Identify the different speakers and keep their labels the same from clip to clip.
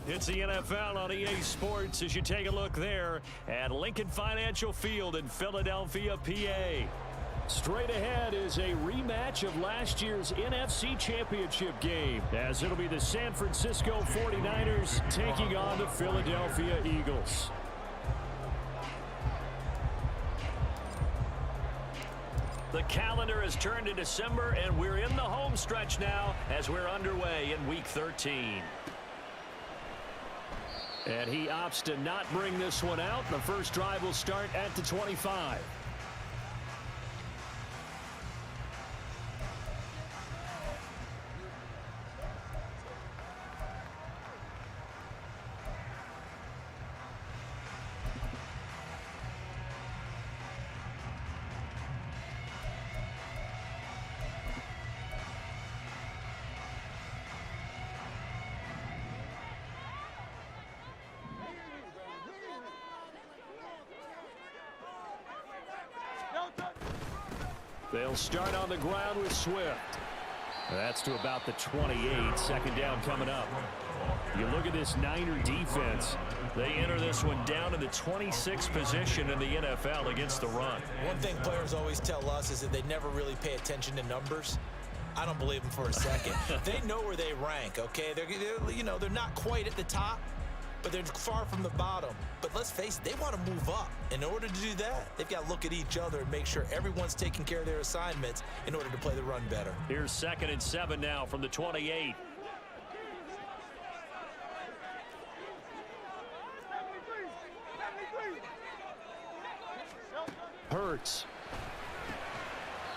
Speaker 1: It's the NFL on EA Sports as you take a look there at Lincoln Financial Field in Philadelphia, PA. Straight ahead is a rematch of last year's NFC Championship game, as it'll be the San Francisco 49ers taking on the Philadelphia Eagles. The calendar has turned to December, and we're in the home stretch now as we're underway in Week 13. And he opts to not bring this one out. The first drive will start at the 25. They'll start on the ground with Swift. That's to about the 28. Second down coming up. You look at this Niner defense. They enter this one down in the 26th position in the NFL against the run.
Speaker 2: One thing players always tell us is that they never really pay attention to numbers. I don't believe them for a second. They know where they rank, okay? They're not quite at the top, but they're far from the bottom. But let's face it, they want to move up. In order to do that, they've got to look at each other and make sure everyone's taking care of their assignments in order to play the run better.
Speaker 1: Here's 2nd and 7 now from the 28. Hurts.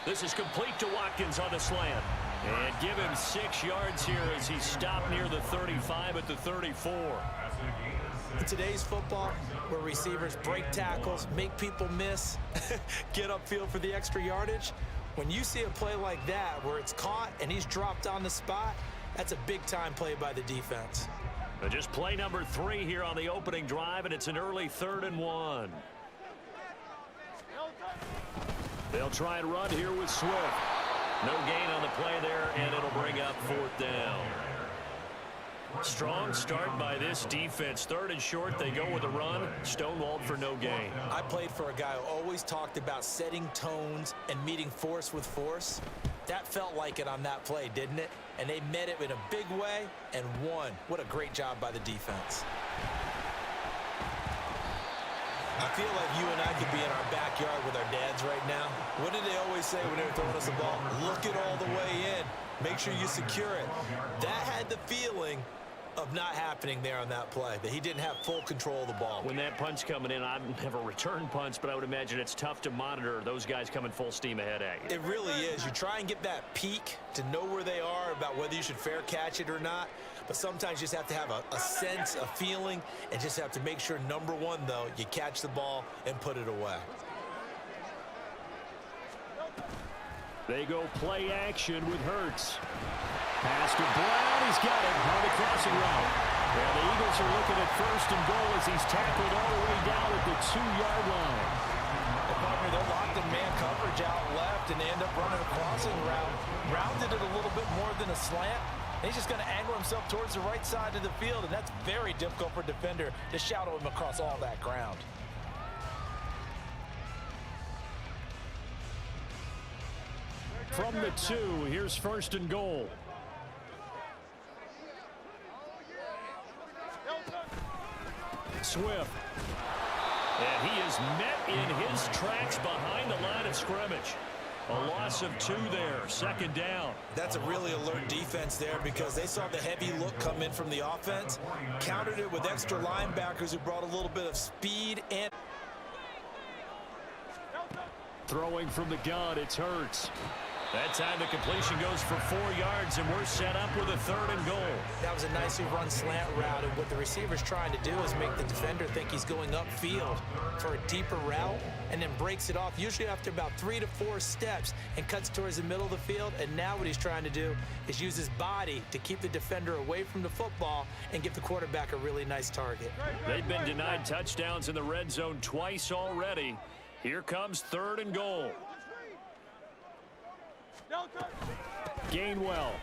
Speaker 1: This is complete to Watkins on the slant. And give him 6 yards here as he stopped near the 35 at the 34.
Speaker 2: In today's football, where receivers break tackles, make people miss, get upfield for the extra yardage, when you see a play like that where it's caught and he's dropped on the spot, that's a big-time play by the defense.
Speaker 1: But just play number 3 here on the opening drive, and it's an early 3rd and 1. They'll try and run here with Swift. No gain on the play there, and it'll bring up 4th down. Strong start by this defense. 3rd and short, they go with a run. Stonewalled for no gain.
Speaker 2: I played for a guy who always talked about setting tones and meeting force with force. That felt like it on that play, didn't it? And they met it in a big way and won. What a great job by the defense. I feel like you and I could be in our backyard with our dads right now. What did they always say when they were throwing us the ball? Look it all the way in. Make sure you secure it. That had the feeling of not happening there on that play, that he didn't have full control of the ball.
Speaker 1: When that punch coming in, I've never returned punch, but I would imagine it's tough to monitor those guys coming full steam ahead at you.
Speaker 2: It really is. You try and get that peek to know where they are about whether you should fair catch it or not, but sometimes you just have to have a sense, a feeling, and just have to make sure, number one, though, you catch the ball and put it away.
Speaker 1: They go play action with Hurts. Pass to Brown. He's got it on the crossing route. And the Eagles are looking at 1st and goal as he's tackled all the way down at the 2-yard line.
Speaker 2: They're locked in man coverage out left, and they end up running a crossing route. Rounded it a little bit more than a slant. He's just going to angle himself towards the right side of the field, and that's very difficult for a defender to shadow him across all that ground.
Speaker 1: From the 2, here's 1st and goal. Swift. And he is met in his tracks behind the line of scrimmage. A loss of 2 there, 2nd down.
Speaker 2: That's a really alert defense there because they saw the heavy look come in from the offense, countered it with extra linebackers who brought a little bit of speed and...
Speaker 1: Throwing from the gun, it's Hurts. That time the completion goes for 4 yards, and we're set up with a 3rd and goal.
Speaker 2: That was a nicely run slant route, and what the receiver's trying to do is make the defender think he's going upfield for a deeper route, and then breaks it off, usually after about 3 to 4 steps, and cuts towards the middle of the field. And now what he's trying to do is use his body to keep the defender away from the football and give the quarterback a really nice target.
Speaker 1: They've been denied touchdowns in the red zone twice already. Here comes 3rd and goal. Gainwell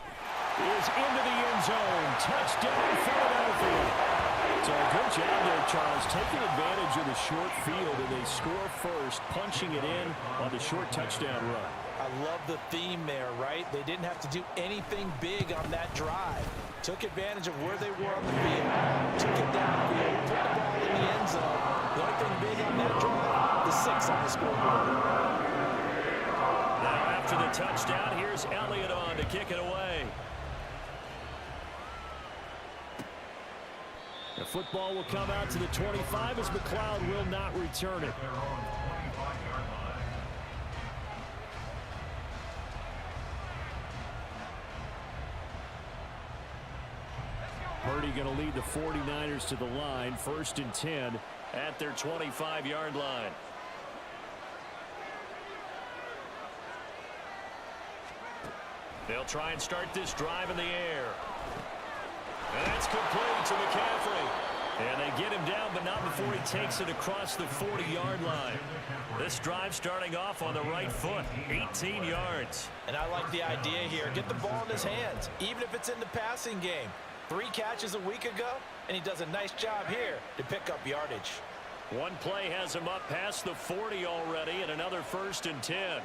Speaker 1: is into the end zone. Touchdown, Philadelphia. So good job there, Charles, taking advantage of the short field, and they score first, punching it in on the short touchdown run.
Speaker 2: I love the theme there, right? They didn't have to do anything big on that drive. Took advantage of where they were on the field, took it downfield, put the ball in the end zone. The only thing big on that drive, the 6 on the scoreboard.
Speaker 1: Now after the touchdown, here's Elliott on to kick it away. The football will come out to the 25 as McLeod will not return it. Purdy going to lead the 49ers to the line, 1st and 10 at their 25-yard line. They'll try and start this drive in the air. And that's complete to McCaffrey. And they get him down, but not before he takes it across the 40-yard line. This drive starting off on the right foot, 18 yards.
Speaker 2: And I like the idea here. Get the ball in his hands, even if it's in the passing game. 3 catches a week ago, and he does a nice job here to pick up yardage.
Speaker 1: One play has him up past the 40 already, and another 1st and 10.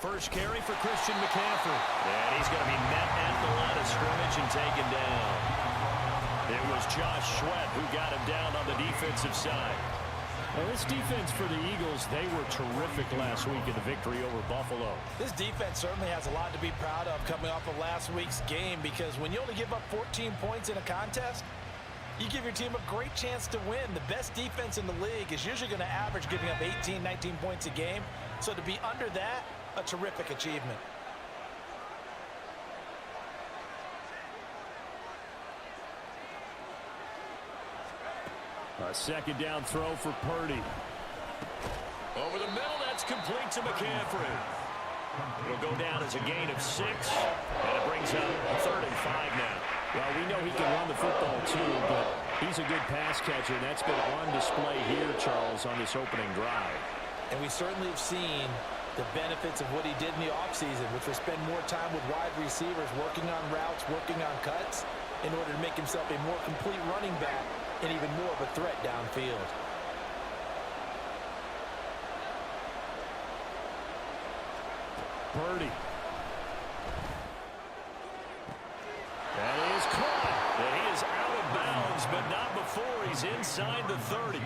Speaker 1: First carry for Christian McCaffrey. And he's going to be met at the line of scrimmage and taken down. It was Josh Sweat who got him down on the defensive side. Well, this defense for the Eagles, they were terrific last week in the victory over Buffalo.
Speaker 2: This defense certainly has a lot to be proud of coming off of last week's game, because when you only give up 14 points in a contest, you give your team a great chance to win. The best defense in the league is usually going to average giving up 18, 19 points a game. So to be under that, a terrific achievement.
Speaker 1: A 2nd down throw for Purdy. Over the middle, that's complete to McCaffrey. It'll go down as a gain of 6, and it brings up 3rd and 5 now. Well, we know he can run the football too, but he's a good pass catcher, and that's been on display here, Charles, on this opening drive.
Speaker 2: And we certainly have seen the benefits of what he did in the offseason, which was spend more time with wide receivers, working on routes, working on cuts, in order to make himself a more complete running back and even more of a threat downfield.
Speaker 1: Purdy. That is caught. And he is out of bounds, but not before he's inside the 30.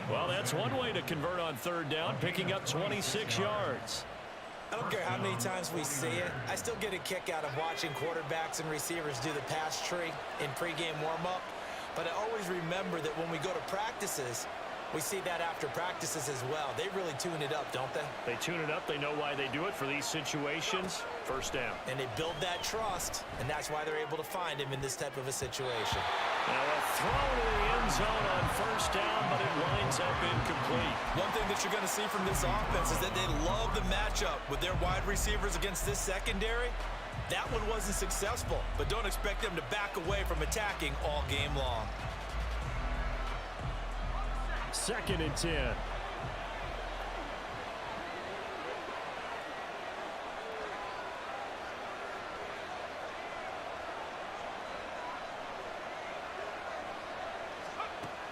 Speaker 1: Well, that's one way to convert on 3rd down, picking up 26 yards.
Speaker 2: I don't care how many times we see it. I still get a kick out of watching quarterbacks and receivers do the pass tree in pregame warm-up. But I always remember that when we go to practices, we see that after practices as well. They really tune it up, don't they?
Speaker 1: They tune it up. They know why they do it for these situations. 1st down.
Speaker 2: And they build that trust, and that's why they're able to find him in this type of a situation.
Speaker 1: Now a throw to the end zone on 1st down, but it winds up incomplete.
Speaker 2: One thing that you're going to see from this offense is that they love the matchup with their wide receivers against this secondary. That one wasn't successful, but don't expect them to back away from attacking all game long.
Speaker 1: 2nd and 10.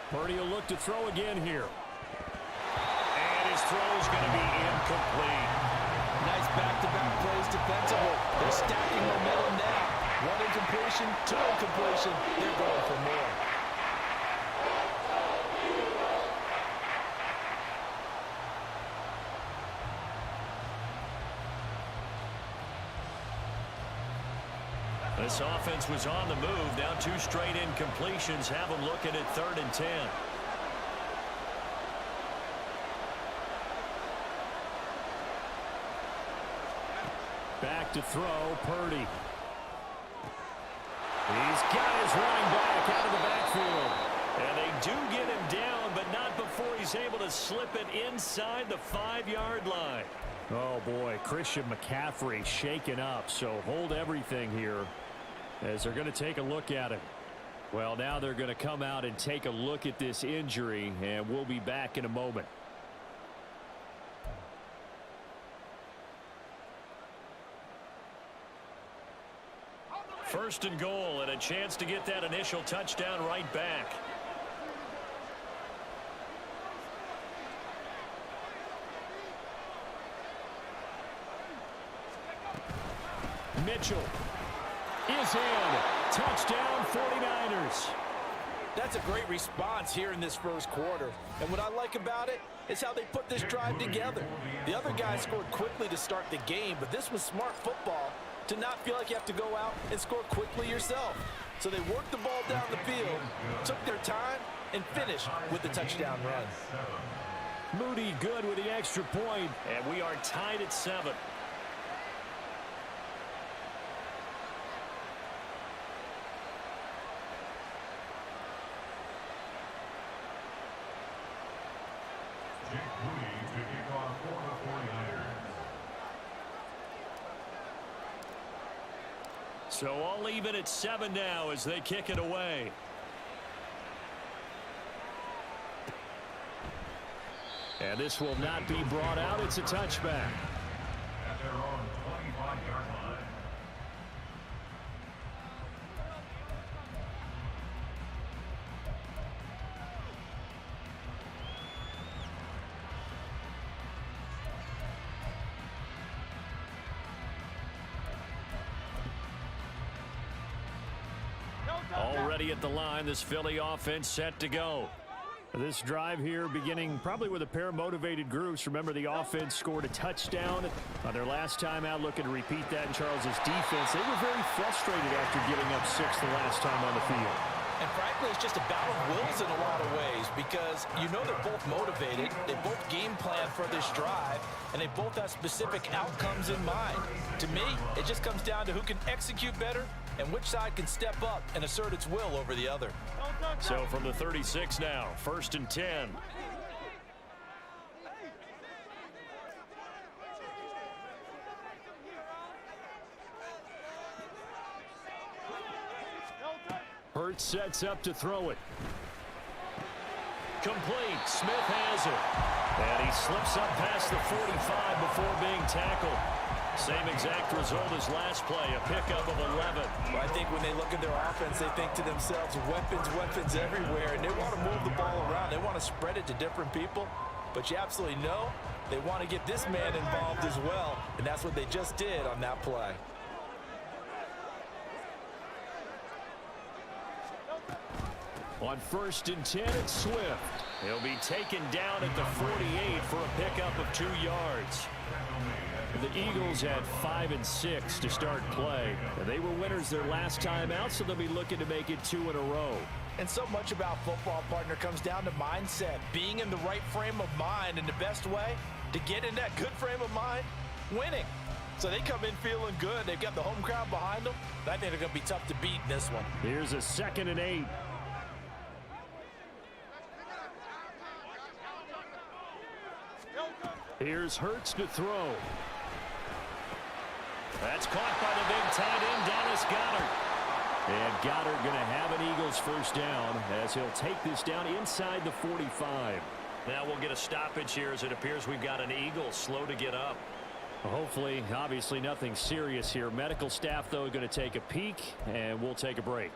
Speaker 1: Purdy will look to throw again here. And his throw is going to be incomplete.
Speaker 2: Nice back-to-back plays defensively. They're stacking momentum now. 1 incompletion, 2 incompletion. They're going for more.
Speaker 1: This offense was on the move. Now 2 straight incompletions have them looking at 3rd and 10. Back to throw, Purdy. He's got his running back out of the backfield. And they do get him down, but not before he's able to slip it inside the 5-yard line. Oh, boy, Christian McCaffrey shaken up, so hold everything here as they're going to take a look at it. Well, now they're going to come out and take a look at this injury, and we'll be back in a moment. First and goal, and a chance to get that initial touchdown right back. Mitchell is in. Touchdown 49ers.
Speaker 2: That's a great response here in this first quarter. And what I like about it is how they put this drive together. The other guys scored quickly to start the game, but this was smart football to not feel like you have to go out and score quickly yourself. So they worked the ball down the field, took their time, and finished with the touchdown run.
Speaker 1: Moody good with the extra point, and we are tied at 7. So all even at 7 now as they kick it away. And this will not be brought out. It's a touchback.
Speaker 3: At their own 25-yard line.
Speaker 1: Already at the line, this Philly offense set to go. This drive here beginning probably with a pair of motivated groups. Remember, the offense scored a touchdown on their last time out, looking to repeat that in Charles's defense. They were very frustrated after giving up 6 the last time on the field.
Speaker 2: And frankly, it's just a battle of wills in a lot of ways because you know they're both motivated, they both game plan for this drive, and they both have specific outcomes in mind. To me, it just comes down to who can execute better and which side can step up and assert its will over the other.
Speaker 1: So from the 36 now, 1st and 10. Hurts sets up to throw it. Complete. Smith has it. And he slips up past the 45 before being tackled. Same exact result as last play, a pickup of 11.
Speaker 2: Well, I think when they look at their offense, they think to themselves, weapons, weapons everywhere, and they want to move the ball around. They want to spread it to different people, but you absolutely know they want to get this man involved as well, and that's what they just did on that play.
Speaker 1: On 1st and 10, it's Swift. He'll be taken down at the 48 for a pickup of 2 yards. The Eagles had 5 and 6 to start play. They were winners their last time out, so they'll be looking to make it 2 in a row.
Speaker 2: And so much about football, partner, comes down to mindset. Being in the right frame of mind, and the best way to get in that good frame of mind, winning. So they come in feeling good. They've got the home crowd behind them. I think they're going to be tough to beat in this one.
Speaker 1: Here's a 2nd and 8. Here's Hurts to throw. That's caught by the big tight end, Dallas Goedert. And Goedert going to have an Eagles first down as he'll take this down inside the 45. Now we'll get a stoppage here as it appears we've got an Eagle slow to get up. Hopefully, obviously nothing serious here. Medical staff, though, going to take a peek, and we'll take a break.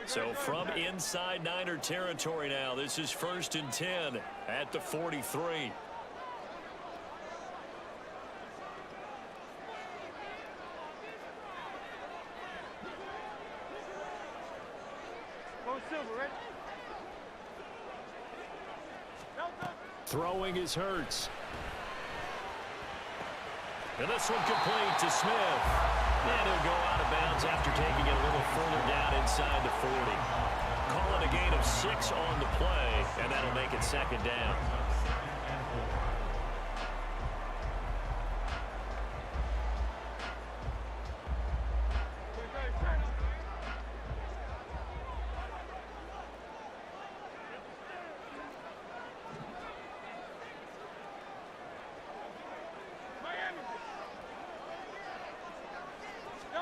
Speaker 1: So from inside Niner territory now, this is 1st and 10 at the 43. Throwing is Hurts. And this one complete to Smith. And he'll go out of bounds after taking it a little further down inside the 40. Call it a gain of 6 on the play, and that'll make it 2nd down.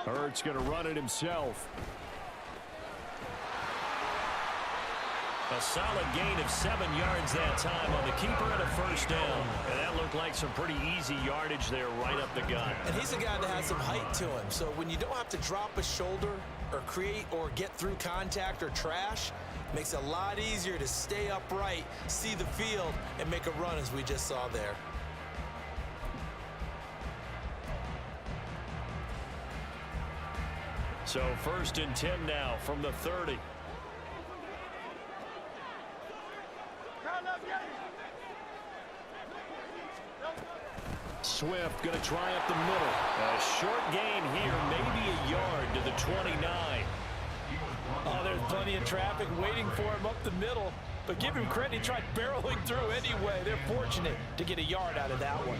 Speaker 1: Hurts going to run it himself. A solid gain of 7 yards that time on the keeper and a first down. And that looked like some pretty easy yardage there right up the gut.
Speaker 2: And he's a guy that has some height to him. So when you don't have to drop a shoulder or create or get through contact or trash, makes it a lot easier to stay upright, see the field, and make a run as we just saw there.
Speaker 1: So 1st and 10 now from the 30. Swift going to try up the middle. A short gain here, maybe a yard to the 29.
Speaker 2: Oh, there's plenty of traffic waiting for him up the middle. But give him credit, he tried barreling through anyway. They're fortunate to get a yard out of that one.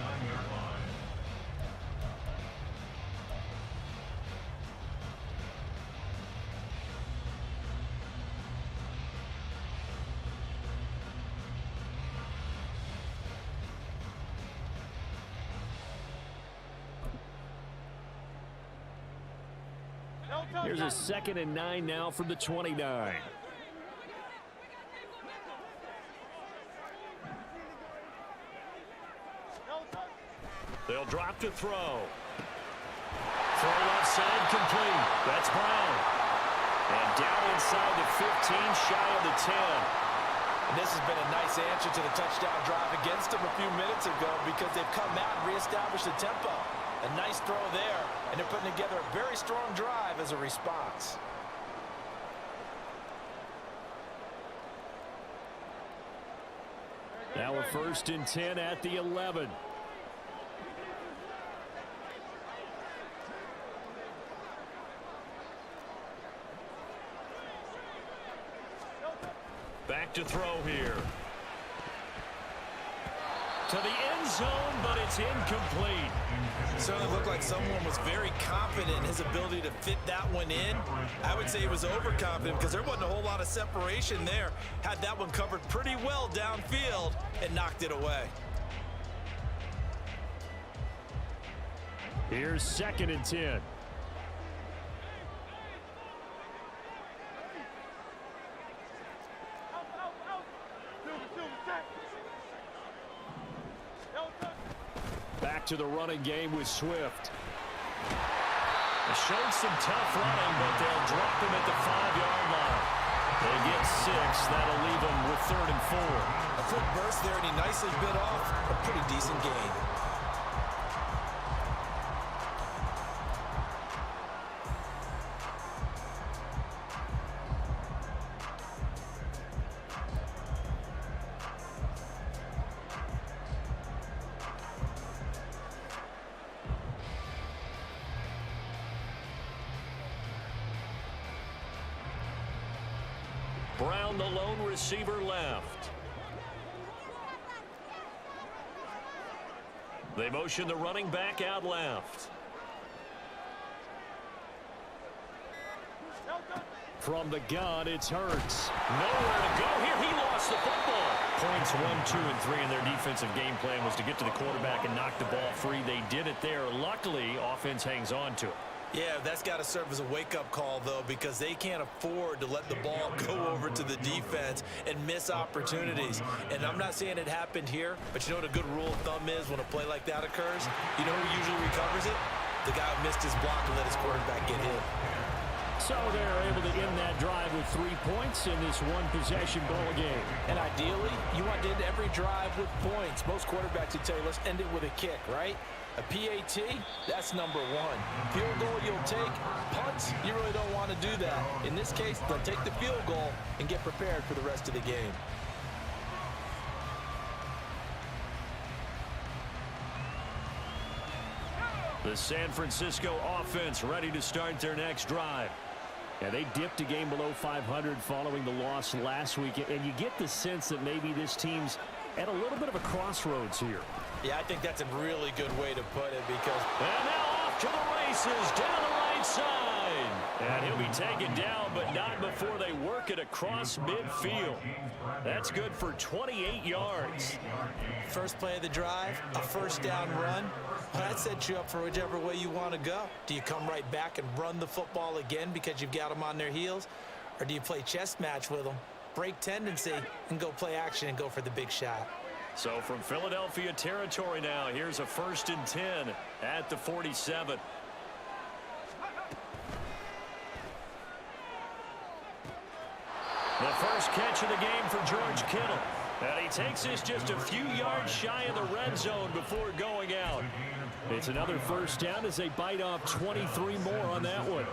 Speaker 1: Here's a 2nd and 9 now from the 29. They'll drop to throw. Throw left side complete. That's Brown. And down inside the 15, shy of the 10.
Speaker 2: And this has been a nice answer to the touchdown drive against them a few minutes ago because they've come out and reestablished the tempo. A nice throw there, and they're putting together a very strong drive as a response.
Speaker 1: Now a 1st and 10 at the 11. Back to throw here. To the end zone, but it's incomplete.
Speaker 2: Certainly looked like someone was very confident in his ability to fit that one in. I would say he was overconfident because there wasn't a whole lot of separation there. Had that one covered pretty well downfield and knocked it away.
Speaker 1: Here's 2nd and 10. Back to the running game with Swift. They showed some tough running, but they'll drop him at the 5-yard line. They get 6. That'll leave them with 3rd and 4.
Speaker 2: A quick burst there, and he nicely bit off a pretty decent gain.
Speaker 1: Brown, the lone receiver, left. They motion the running back out left. From the gun, it's Hurts. Nowhere to go here. He lost the football. Points 1, 2, and 3 in their defensive game plan was to get to the quarterback and knock the ball free. They did it there. Luckily, offense hangs on to it.
Speaker 2: Yeah, that's got to serve as a wake-up call, though, because they can't afford to let the ball go over to the defense and miss opportunities. And I'm not saying it happened here, but you know what a good rule of thumb is when a play like that occurs? You know who usually recovers it? The guy who missed his block and let his quarterback get hit.
Speaker 1: So they're able to end that drive with 3 points in this one-possession ball game.
Speaker 2: And ideally, you want to end every drive with points. Most quarterbacks would tell you, let's end it with a kick, right? A PAT, that's number 1. Field goal you'll take. Punts, you really don't want to do that. In this case, they'll take the field goal and get prepared for the rest of the game.
Speaker 1: The San Francisco offense ready to start their next drive. Yeah, they dipped a game below 500 following the loss last week, and you get the sense that maybe this team's at a little bit of a crossroads here.
Speaker 2: Yeah, I think that's a really good way to put it because...
Speaker 1: And now off to the races down the right side. And he'll be taken down, but not before they work it across midfield. That's good for 28 yards.
Speaker 2: First play of the drive, a first down run. Well, that sets you up for whichever way you want to go. Do you come right back and run the football again because you've got them on their heels? Or do you play chess match with them, break tendency, and go play action and go for the big shot?
Speaker 1: So from Philadelphia territory now, here's a 1st and 10 at the 47. The first catch of the game for George Kittle. And he takes this just a few yards shy of the red zone before going out. It's another 1st down as they bite off 23 more on that one.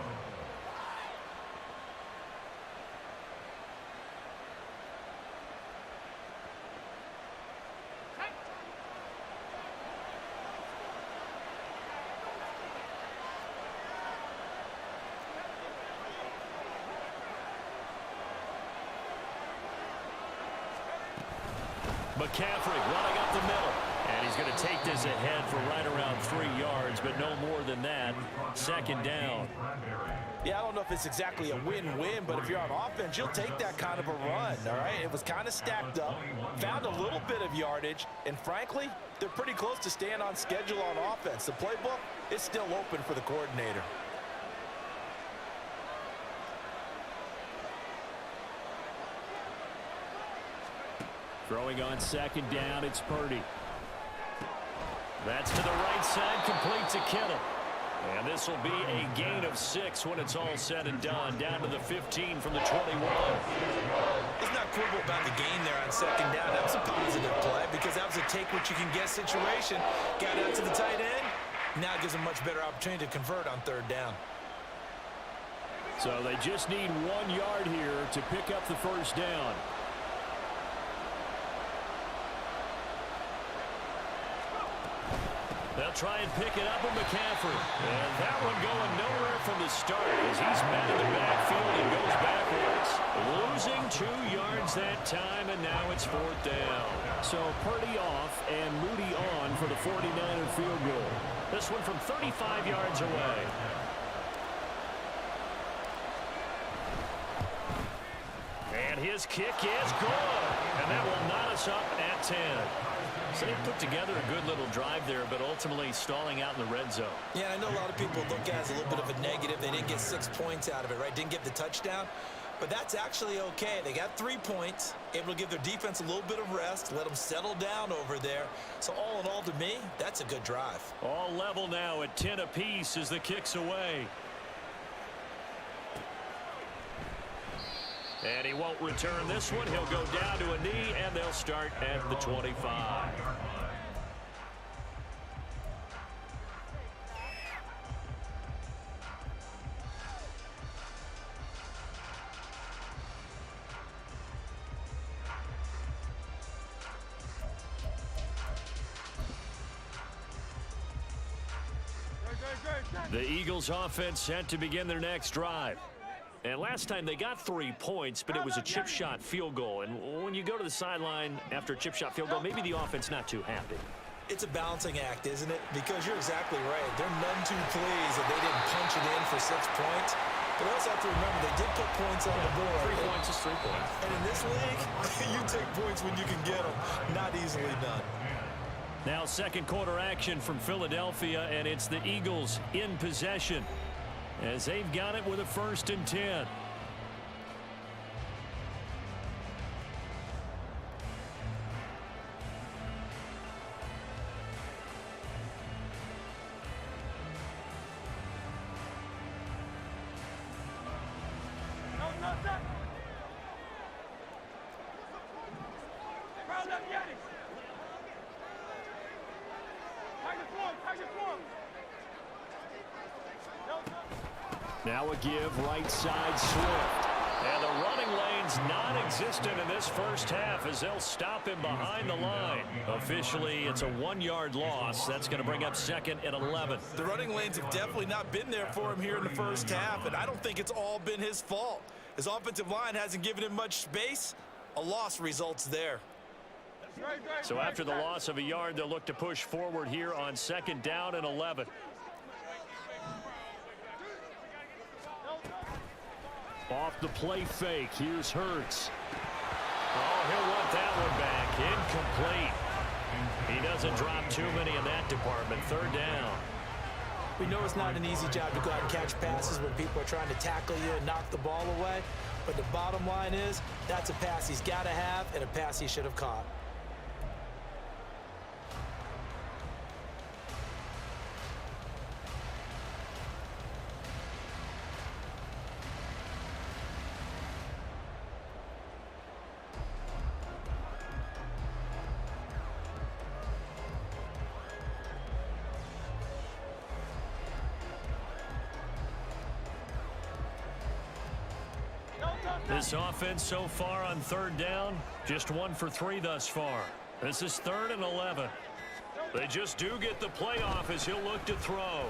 Speaker 1: McCaffrey running up the middle. And he's going to take this ahead for right around 3 yards, but no more than that. 2nd down.
Speaker 2: Yeah, I don't know if it's exactly a win-win, but if you're on offense, you'll take that kind of a run, all right? It was kind of stacked up, found a little bit of yardage, and frankly, they're pretty close to staying on schedule on offense. The playbook is still open for the coordinator.
Speaker 1: Throwing on 2nd down, it's Purdy. That's to the right side, complete to Kittle. And this will be a gain of 6 when it's all said and done. Down to the 15 from the 21.
Speaker 2: Let's not quibble about the gain there on 2nd down. That was a positive play because that was a take-what-you-can-get situation. Got out to the tight end. Now it gives them a much better opportunity to convert on 3rd down.
Speaker 1: So they just need 1 yard here to pick up the 1st down. They'll try and pick it up with McCaffrey. And that one going nowhere from the start as he's met in the backfield and goes backwards. Losing 2 yards that time, and now it's 4th down. So Purdy off and Moody on for the 49er field goal. This one from 35 yards away. And his kick is good. And that will knot us up at 10. So they put together a good little drive there, but ultimately stalling out in the red zone.
Speaker 2: Yeah, I know a lot of people look at it as a little bit of a negative. They didn't get 6 points out of it, right? Didn't get the touchdown. But that's actually okay. They got 3 points, able to give their defense a little bit of rest, let them settle down over there. So all in all, to me, that's a good drive.
Speaker 1: All level now at 10 apiece as the kick's away. And he won't return this one. He'll go down to a knee, and they'll start at the 25. The Eagles offense set to begin their next drive. And last time they got 3 points, but it was a chip shot field goal. And when you go to the sideline after a chip shot field goal, maybe the offense not too happy.
Speaker 2: It's a balancing act, isn't it? Because you're exactly right. They're none too pleased that they didn't punch it in for 6 points. But we also have to remember they did put points on the board.
Speaker 1: 3 points is 3 points.
Speaker 2: And in this league, you take points when you can get them. Not easily done.
Speaker 1: Now 2nd quarter action from Philadelphia, and it's the Eagles in possession as they've got it with a 1st and 10. Now a give right side Swift. And the running lane's non-existent in this first half as they'll stop him behind the line. Officially, it's a 1-yard loss. That's going to bring up 2nd and 11.
Speaker 2: The running lanes have definitely not been there for him here in the first half, and I don't think it's all been his fault. His offensive line hasn't given him much space. A loss results there.
Speaker 1: So after the loss of a yard, they'll look to push forward here on 2nd down and 11. Off the play fake, here's Hurts. Oh, he'll want that one back. Incomplete. He doesn't drop too many in that department. Third down.
Speaker 2: We know it's not an easy job to go out and catch passes when people are trying to tackle you and knock the ball away. But the bottom line is, that's a pass he's got to have and a pass he should have caught.
Speaker 1: This offense so far on third down, just 1 for 3 thus far. This is 3rd and 11. They just do get the playoff as he'll look to throw.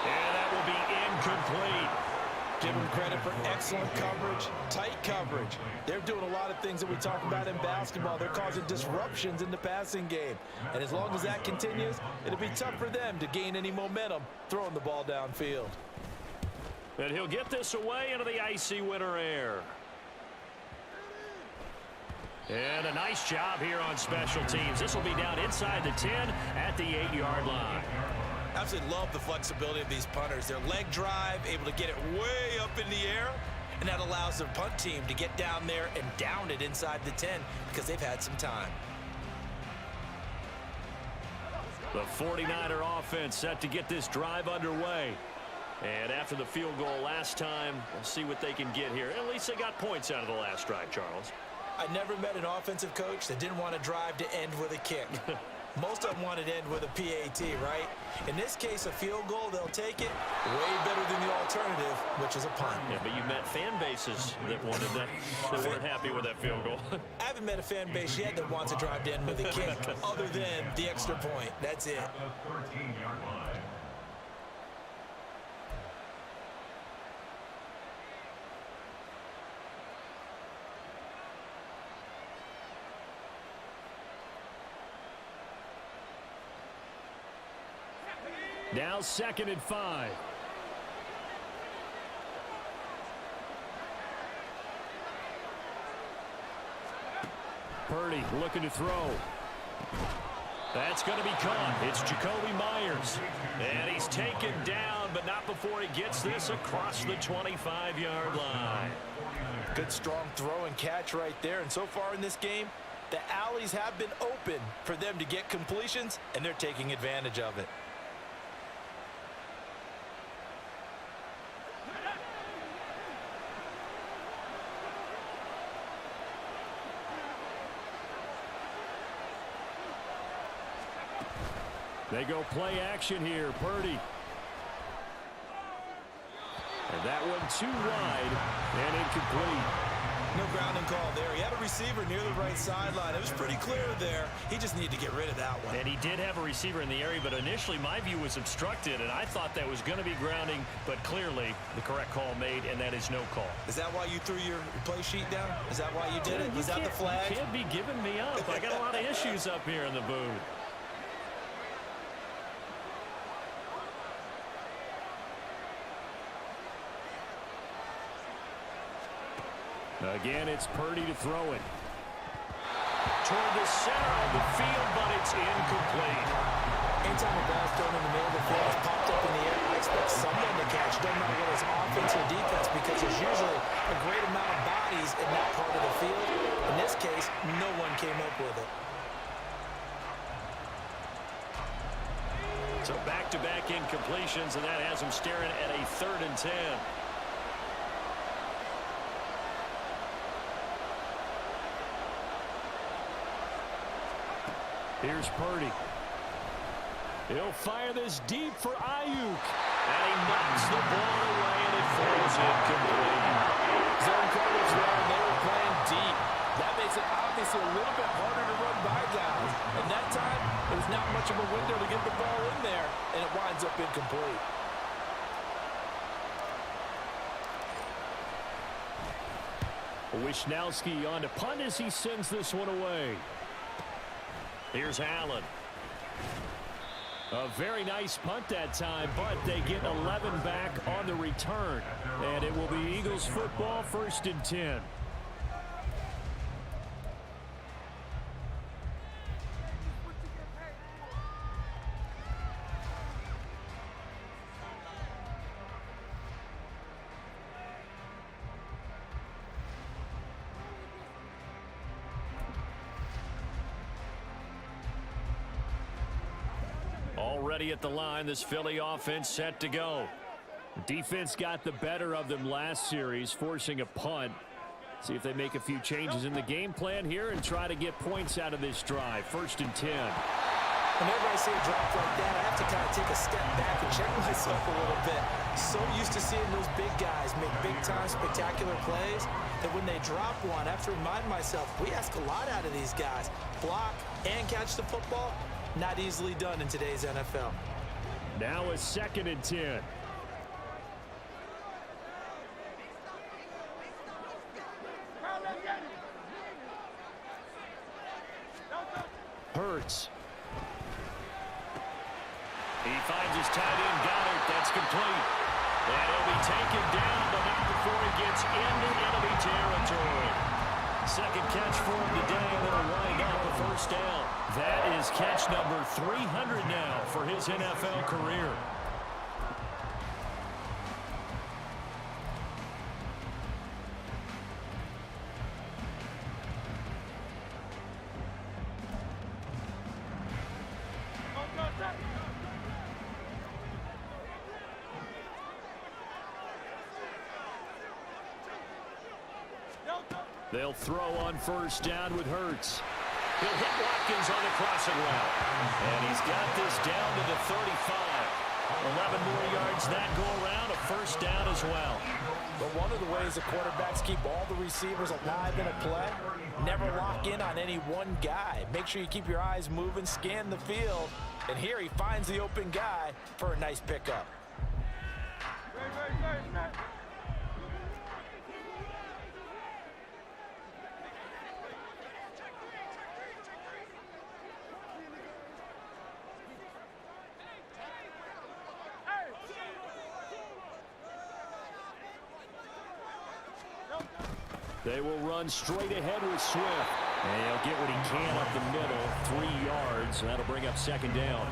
Speaker 1: And that will be incomplete.
Speaker 2: Give them credit for excellent coverage, tight coverage. They're doing a lot of things that we talk about in basketball. They're causing disruptions in the passing game. And as long as that continues, it'll be tough for them to gain any momentum throwing the ball downfield.
Speaker 1: And he'll get this away into the icy winter air. And a nice job here on special teams. This will be down inside the 10 at the 8-yard line.
Speaker 2: Absolutely love the flexibility of these punters. Their leg drive, able to get it way up in the air, and that allows their punt team to get down there and down it inside the 10 because they've had some time.
Speaker 1: The 49er offense set to get this drive underway. And after the field goal last time, we'll see what they can get here. At least they got points out of the last drive, Charles.
Speaker 2: I never met an offensive coach that didn't want to drive to end with a kick. Most of them wanted to end with a PAT, right? In this case, a field goal, they'll take it way better than the alternative, which is a punt.
Speaker 1: Yeah, but you met fan bases that wanted that, that weren't happy with that field goal.
Speaker 2: I haven't met a fan base yet that wants to drive to end with a kick other than the extra point. That's it.
Speaker 3: At the 13-yard line.
Speaker 1: Now 2nd and 5. Purdy looking to throw. That's going to be caught. It's Jacoby Myers. And he's taken down, but not before he gets this across the 25-yard line.
Speaker 2: Good strong throw and catch right there. And so far in this game, the alleys have been open for them to get completions, and they're taking advantage of it.
Speaker 1: They go play action here. Purdy. And that one too wide and incomplete.
Speaker 2: No grounding call there. He had a receiver near the right sideline. It was pretty clear there. He just needed to get rid of that one.
Speaker 1: And he did have a receiver in the area, but initially my view was obstructed, and I thought that was going to be grounding, but clearly the correct call made, and that is no call.
Speaker 2: Is that why you threw your play sheet down? Is that why you did it? Was that the flag?
Speaker 1: You can't be giving me up. I got a lot of issues up here in the booth. Again, it's Purdy to throw it. Toward the center of the field, but it's incomplete.
Speaker 2: Anytime a ball's thrown in the middle of the field, it's popped up in the air, I expect someone to catch. Doesn't matter whether it's offense or defense, because there's usually a great amount of bodies in that part of the field. In this case, no one came up with it.
Speaker 1: So back-to-back incompletions, and that has them staring at a 3rd and 10. Here's Purdy. He'll fire this deep for Ayuk. And he knocks the ball away, and it falls incomplete.
Speaker 2: Zone coverage there, and they were playing deep. That makes it obviously a little bit harder to run by guys. And that time, there was not much of a window to get the ball in there, and it winds up incomplete.
Speaker 1: Wishnowski on to punt as he sends this one away. Here's Allen. A very nice punt that time, but they get 11 back on the return. And it will be Eagles football, 1st and 10. Already at the line, this Philly offense set to go. Defense got the better of them last series, forcing a punt. See if they make a few changes in the game plan here and try to get points out of this drive. 1st and 10.
Speaker 2: Whenever I see a drop like that, I have to kind of take a step back and check myself a little bit. So used to seeing those big guys make big-time spectacular plays that when they drop one, I have to remind myself, we ask a lot out of these guys. Block and catch the football, not easily done in today's NFL.
Speaker 1: Now a 2nd and 10. Hurts. He finds his tight end, Goddard. That's complete. And he'll be taken down, but not before he gets into enemy territory. Second catch for him today, and it'll wind up a 1st down. That is catch number 300 now for his NFL career. They'll throw on 1st down with Hurts. He'll hit Watkins on the crossing route. And he's got this down to the 35. 11 more yards that go around, a 1st down as well.
Speaker 2: But one of the ways the quarterbacks keep all the receivers alive in a play, never lock in on any one guy. Make sure you keep your eyes moving, scan the field. And here he finds the open guy for a nice pickup.
Speaker 1: They will run straight ahead with Swift. And he'll get what he can up the middle, 3 yards. That'll bring up 2nd down.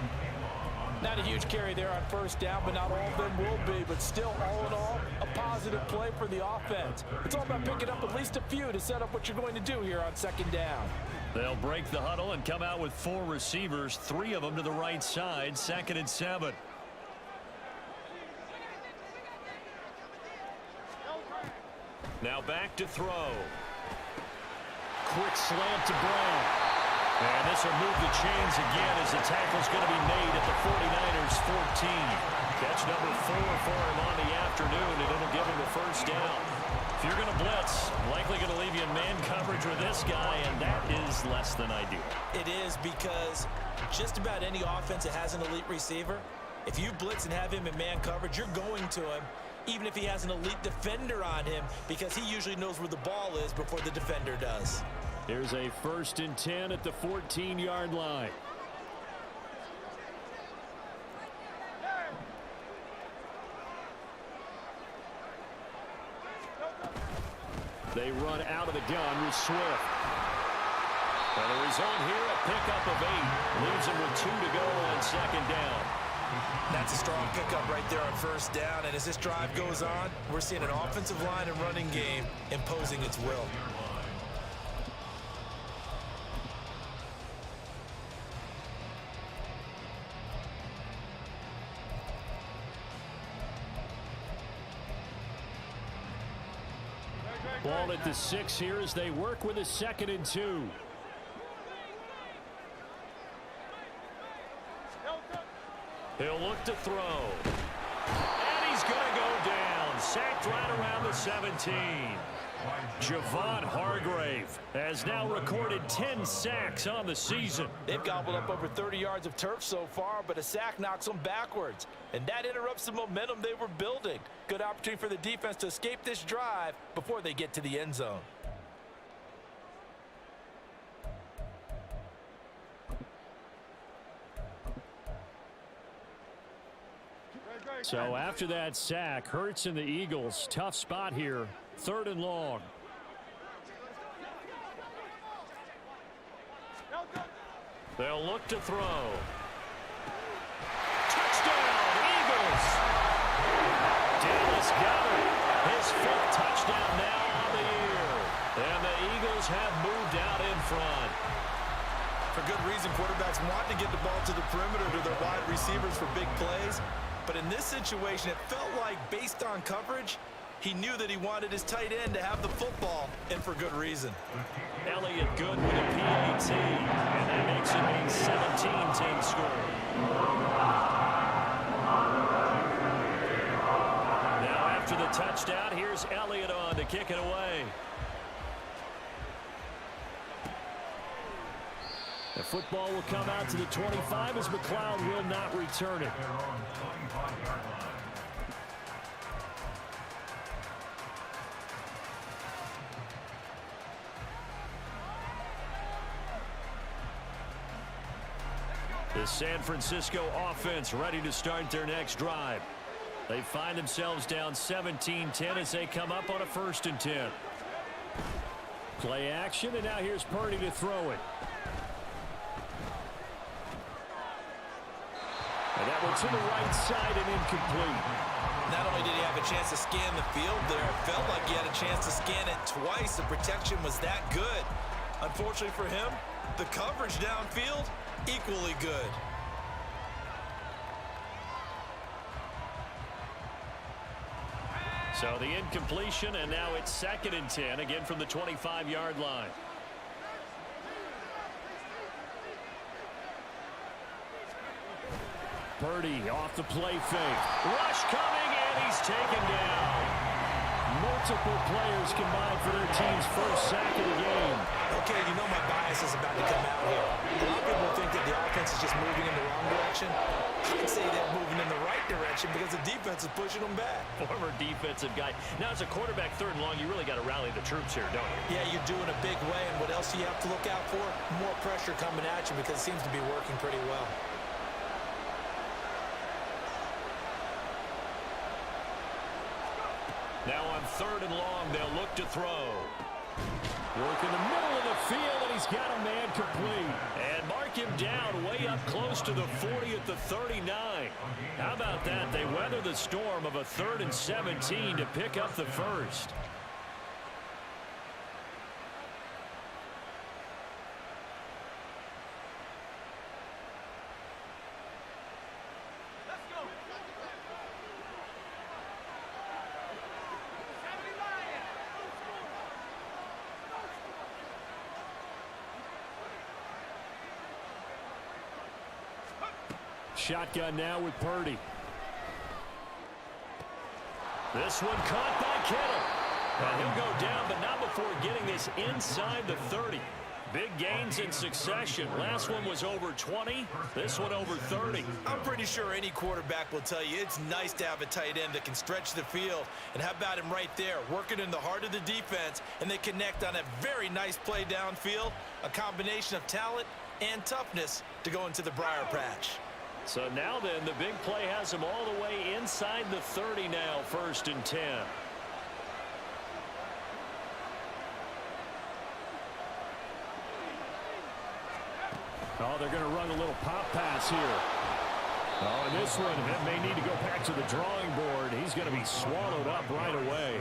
Speaker 2: Not a huge carry there on 1st down, but not all of them will be. But still, all in all, a positive play for the offense. It's all about picking up at least a few to set up what you're going to do here on 2nd down.
Speaker 1: They'll break the huddle and come out with 4 receivers, 3 of them to the right side, 2nd and 7. Now back to throw. Quick slant to Brown. And this will move the chains again as the tackle's going to be made at the 49ers 14. Catch number 4 for him on the afternoon, and it'll give him a 1st down. If you're going to blitz, likely going to leave you in man coverage with this guy, and that is less than ideal.
Speaker 2: It is, because just about any offense that has an elite receiver, if you blitz and have him in man coverage, you're going to him, even if he has an elite defender on him, because he usually knows where the ball is before the defender does.
Speaker 1: Here's a 1st and 10 at the 14-yard line. They run out of the gun with Swift. And the result here, a pickup of 8. Leaves him with 2 to go on 2nd down.
Speaker 2: That's a strong pickup right there on 1st down. And as this drive goes on, we're seeing an offensive line and running game imposing its will.
Speaker 1: Ball at the 6 here as they work with a 2nd and 2. He'll look to throw. And he's going to go down. Sacked right around the 17. Javon Hargrave has now recorded 10 sacks on the season.
Speaker 2: They've gobbled up over 30 yards of turf so far, but a sack knocks them backwards. And that interrupts the momentum they were building. Good opportunity for the defense to escape this drive before they get to the end zone.
Speaker 1: So after that sack, Hurts and the Eagles, tough spot here. 3rd and long. They'll look to throw. Touchdown, Eagles! Dallas Goedert, his 5th touchdown now on the year. And the Eagles have moved out in front.
Speaker 2: For good reason, quarterbacks want to get the ball to the perimeter to their wide receivers for big plays. But in this situation, it felt like, based on coverage, he knew that he wanted his tight end to have the football, and for good reason.
Speaker 1: Elliott good with a PAT, and that makes it a 17-10 score. Now after the touchdown, here's Elliott on to kick it away. The football will come out to the 25 as McLeod will not return it.
Speaker 3: Their own 25-yard line.
Speaker 1: The San Francisco offense ready to start their next drive. They find themselves down 17-10 as they come up on a 1st and 10. Play action, and now here's Purdy to throw it. And that one to the right side and incomplete.
Speaker 2: Not only did he have a chance to scan the field there, it felt like he had a chance to scan it twice. The protection was that good. Unfortunately for him, the coverage downfield, equally good.
Speaker 1: So the incompletion, and now it's 2nd and 10, again from the 25-yard line. Purdy off the play fake. Rush coming, and he's taken down. Multiple players combined for their team's first sack of the game.
Speaker 2: Okay, you know my bias is about to come out here. A lot of people think that the offense is just moving in the wrong direction. I'd say they're moving in the right direction because the defense is pushing them back.
Speaker 1: Former defensive guy. Now, as a quarterback 3rd and long, you really got to rally the troops here, don't you?
Speaker 2: Yeah, you're doing a big way, and what else do you have to look out for? More pressure coming at you because it seems to be working pretty well.
Speaker 1: Now on 3rd and long, they'll look to throw. Work in the middle of the field, and he's got a man complete. And mark him down way up close to the 40 at the 39. How about that? They weather the storm of a 3rd and 17 to pick up the first. Shotgun now with Purdy. This one caught by Kittle. And he'll go down, but not before getting this inside the 30. Big gains in succession. Last one was over 20. This one over 30.
Speaker 2: I'm pretty sure any quarterback will tell you it's nice to have a tight end that can stretch the field. And how about him right there, working in the heart of the defense, and they connect on a very nice play downfield. A combination of talent and toughness to go into the briar patch.
Speaker 1: So now then, the big play has him all the way inside the 30 now, 1st and 10. Oh, they're going to run a little pop pass here. Oh, and this one may need to go back to the drawing board. He's going to be swallowed up right away.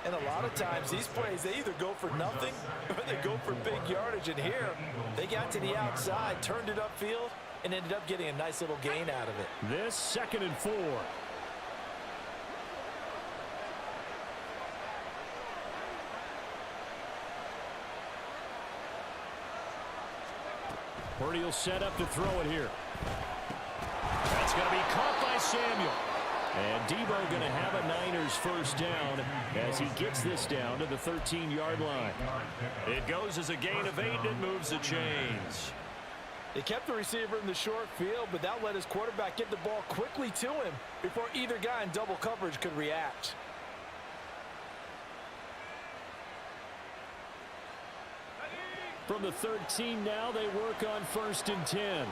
Speaker 2: And a lot of times, these plays, they either go for nothing or they go for big yardage. And here, they got to the outside, turned it upfield, and ended up getting a nice little gain out of it.
Speaker 1: This 2nd and 4. Purdy will set up to throw it here. That's going to be caught by Samuel. And Debo going to have a Niners first down as he gets this down to the 13-yard line. It goes as a gain of 8 and moves the chains.
Speaker 2: They kept the receiver in the short field, but that let his quarterback get the ball quickly to him before either guy in double coverage could react.
Speaker 1: From the 13 now, they work on 1st and 10.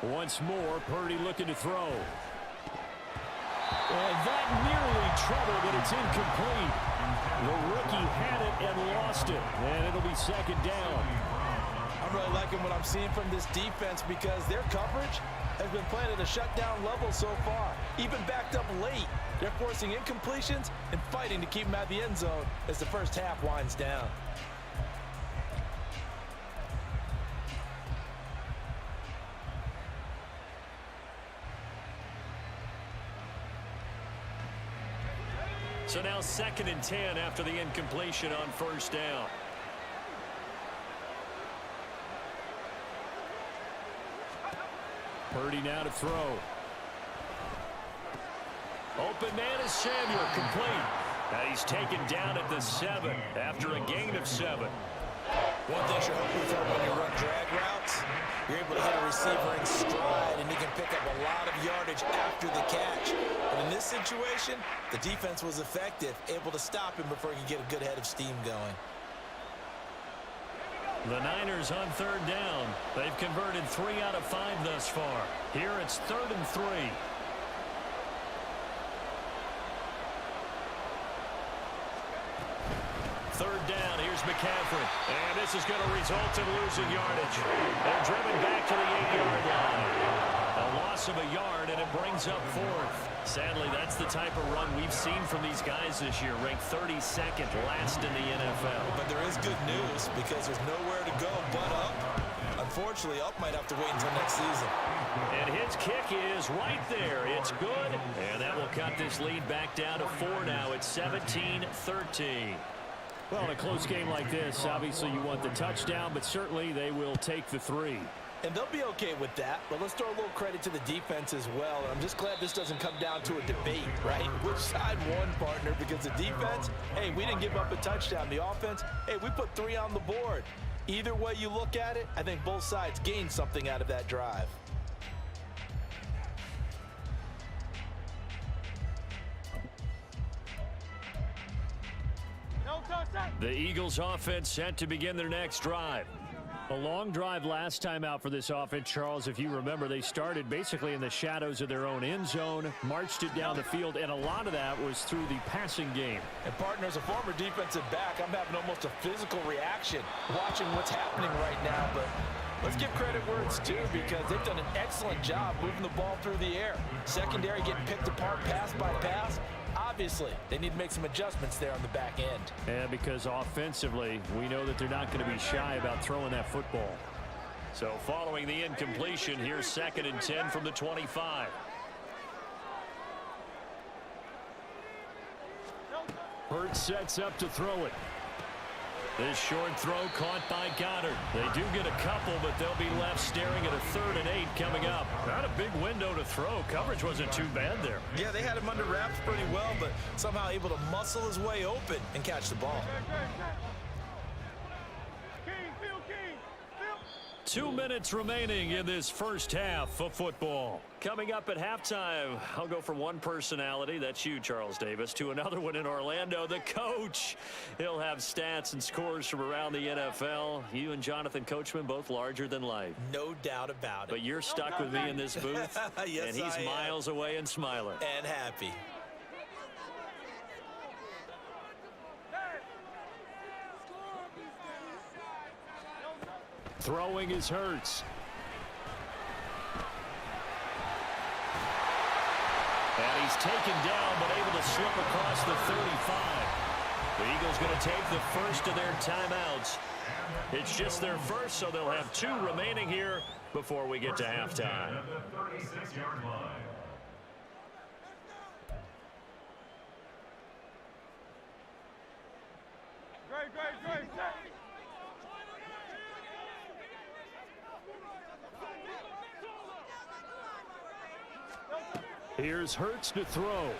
Speaker 1: Once more, Purdy looking to throw. And that nearly trouble, but it's incomplete. The rookie had it and lost it. And it'll be 2nd down.
Speaker 2: I'm really liking what I'm seeing from this defense because their coverage has been playing at a shutdown level so far. Even backed up late, they're forcing incompletions and fighting to keep them out of the end zone as the first half winds down.
Speaker 1: So now 2nd and 10 after the incompletion on first down. Purdy now to throw. Open man is Samuel, complete. And he's taken down at the 7 after a gain of 7.
Speaker 2: One thing you're hoping for when you run drag routes, you're able to hit a receiver in stride, and you can pick up a lot of yardage after the catch. But in this situation, the defense was effective, able to stop him before he could get a good head of steam going.
Speaker 1: The Niners on 3rd down. They've converted 3 out of 5 thus far. Here it's 3rd and 3. Third down, here's McCaffrey. And this is going to result in losing yardage. They're driven back to the 8-yard line. A loss of a yard, and it brings up 4th. Sadly, that's the type of run we've seen from these guys this year, ranked 32nd last in the NFL.
Speaker 2: But there is good news because there's nowhere to go but up. Unfortunately, up might have to wait until next season.
Speaker 1: And his kick is right there. It's good, and that will cut this lead back down to 4 now. It's 17-13. Well, in a close game like this, obviously you want the touchdown, but certainly they will take the 3.
Speaker 2: And they'll be okay with that, but let's throw a little credit to the defense as well. And I'm just glad this doesn't come down to a debate, right? Which side won, partner? Because the defense, hey, we didn't give up a touchdown. The offense, hey, we put 3 on the board. Either way you look at it, I think both sides gained something out of that drive.
Speaker 1: The Eagles offense set to begin their next drive. A long drive last time out for this offense, Charles. If you remember, they started basically in the shadows of their own end zone, marched it down the field, and a lot of that was through the passing game.
Speaker 2: And partner, as a former defensive back, I'm having almost a physical reaction watching what's happening right now. But let's give credit where it's due because they've done an excellent job moving the ball through the air. Secondary getting picked apart pass by pass. Obviously, they need to make some adjustments there on the back end.
Speaker 1: And because offensively, we know that they're not going to be shy about throwing that football. So following the incompletion, here's 2nd and 10 from the 25. Hurts sets up to throw it. This short throw caught by Goddard. They do get a couple, but they'll be left staring at a 3rd and 8 coming up. Not a big window to throw. Coverage wasn't too bad there.
Speaker 2: Yeah, they had him under wraps pretty well, but somehow able to muscle his way open and catch the ball.
Speaker 1: 2 minutes remaining in this first half of football. Coming up at halftime, I'll go from one personality, that's you, Charles Davis, to another one in Orlando, the coach. He'll have stats and scores from around the NFL. You and Jonathan Coachman, both larger than life.
Speaker 2: No doubt about it.
Speaker 1: But you're stuck with me in this booth,
Speaker 2: yes,
Speaker 1: and he's miles away and smiling.
Speaker 2: And happy.
Speaker 1: Throwing is Hurts. And he's taken down, but able to slip across the 35. The Eagles going to take the first of their timeouts. It's just their first, so they'll have 2 remaining here before we get to halftime.
Speaker 3: At the 36-yard line.
Speaker 4: Great.
Speaker 1: Here's Hurts to throw.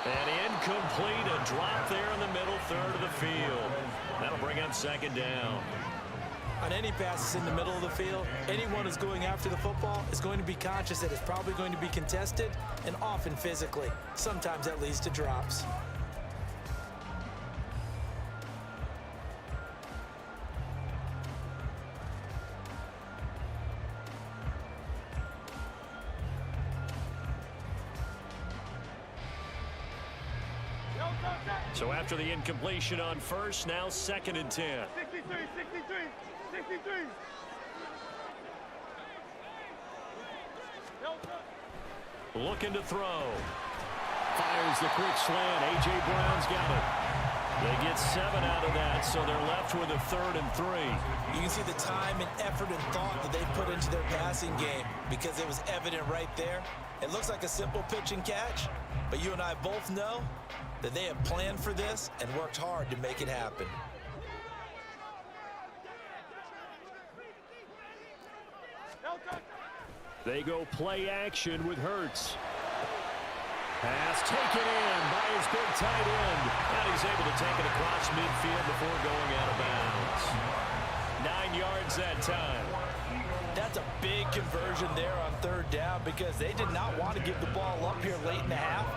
Speaker 1: And incomplete, a drop there in the middle 3rd of the field. That'll bring up 2nd down.
Speaker 2: On any passes in the middle of the field, anyone who's going after the football is going to be conscious that it's probably going to be contested and often physically. Sometimes that leads to drops.
Speaker 1: So after the incompletion on first, now 2nd and 10.
Speaker 4: 63.
Speaker 1: Looking to throw. Fires the quick slant. A.J. Brown's got it. They get 7 out of that, so they're left with a 3rd and 3.
Speaker 2: You can see the time and effort and thought that they put into their passing game because it was evident right there. It looks like a simple pitch and catch, but you and I both know that they have planned for this and worked hard to make it happen.
Speaker 1: They go play action with Hurts. Pass taken in by his big tight end. And he's able to take it across midfield before going out of bounds. 9 yards that time.
Speaker 2: That's a big conversion there on 3rd down because they did not want to give the ball up here late in the half.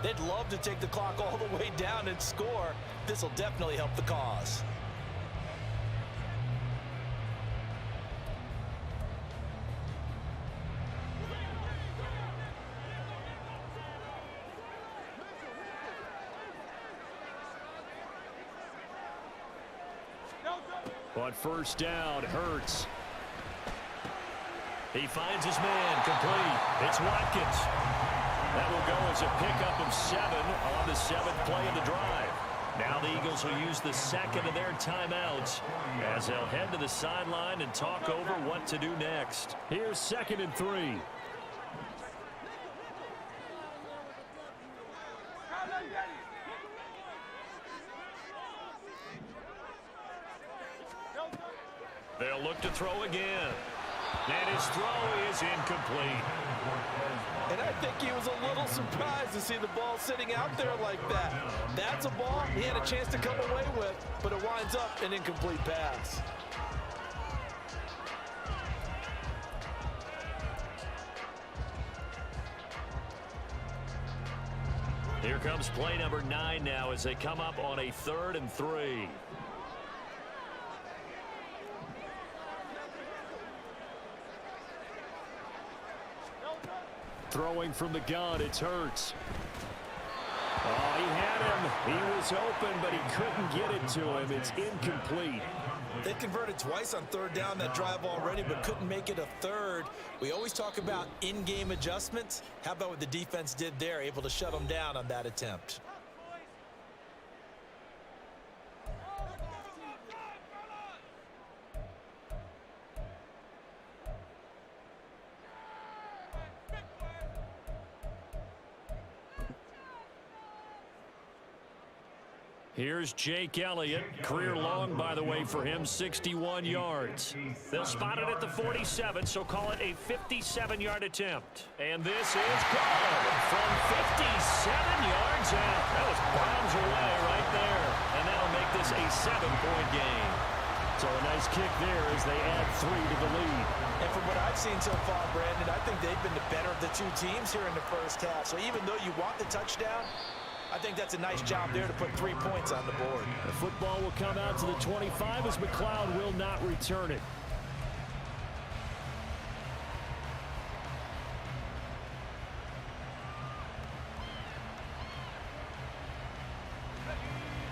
Speaker 2: They'd love to take the clock all the way down and score. This will definitely help the cause.
Speaker 1: On 1st down, Hurts. He finds his man, complete. It's Watkins. That will go as a pickup of 7 on the 7th play of the drive. Now the Eagles will use the 2nd of their timeouts as they'll head to the sideline and talk over what to do next. Here's 2nd and 3. They'll look to throw again. And his throw is incomplete.
Speaker 2: And I think he was a little surprised to see the ball sitting out there like that. That's a ball he had a chance to come away with, but it winds up an incomplete pass.
Speaker 1: Here comes play number 9 now as they come up on a 3rd and 3. Throwing from the gun, it's Hurts. Oh, he had him. He was open, but he couldn't get it to him. It's incomplete.
Speaker 2: They converted twice on 3rd down that drive already, but couldn't make it a 3rd. We always talk about in-game adjustments. How about what the defense did there, able to shut them down on that attempt?
Speaker 1: Here's Jake Elliott. Career long, by the way, for him, 61 yards. They'll spot it at the 47, so call it a 57-yard attempt. And this is good from 57 yards out. That was bombs away right there. And that'll make this a 7-point game. So a nice kick there as they add 3 to the lead.
Speaker 2: And from what I've seen so far, Brandon, I think they've been the better of the 2 teams here in the first half. So even though you want the touchdown, I think that's a nice job there to put 3 points on the board.
Speaker 1: The football will come out to the 25 as McLeod will not return it.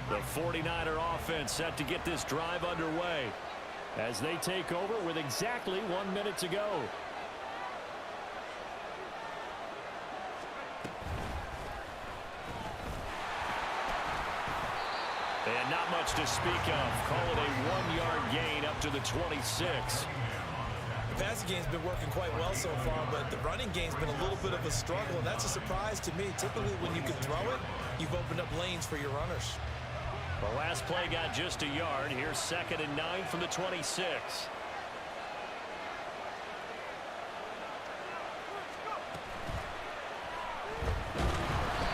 Speaker 1: The 49er offense set to get this drive underway as they take over with exactly 1 minute to go. And not much to speak of. Call it a 1-yard gain up to the 26.
Speaker 2: The passing game's been working quite well so far, but the running game's been a little bit of a struggle, and that's a surprise to me. Typically, when you can throw it, you've opened up lanes for your runners.
Speaker 1: The last play got just a yard. Here's 2nd and 9 from the 26.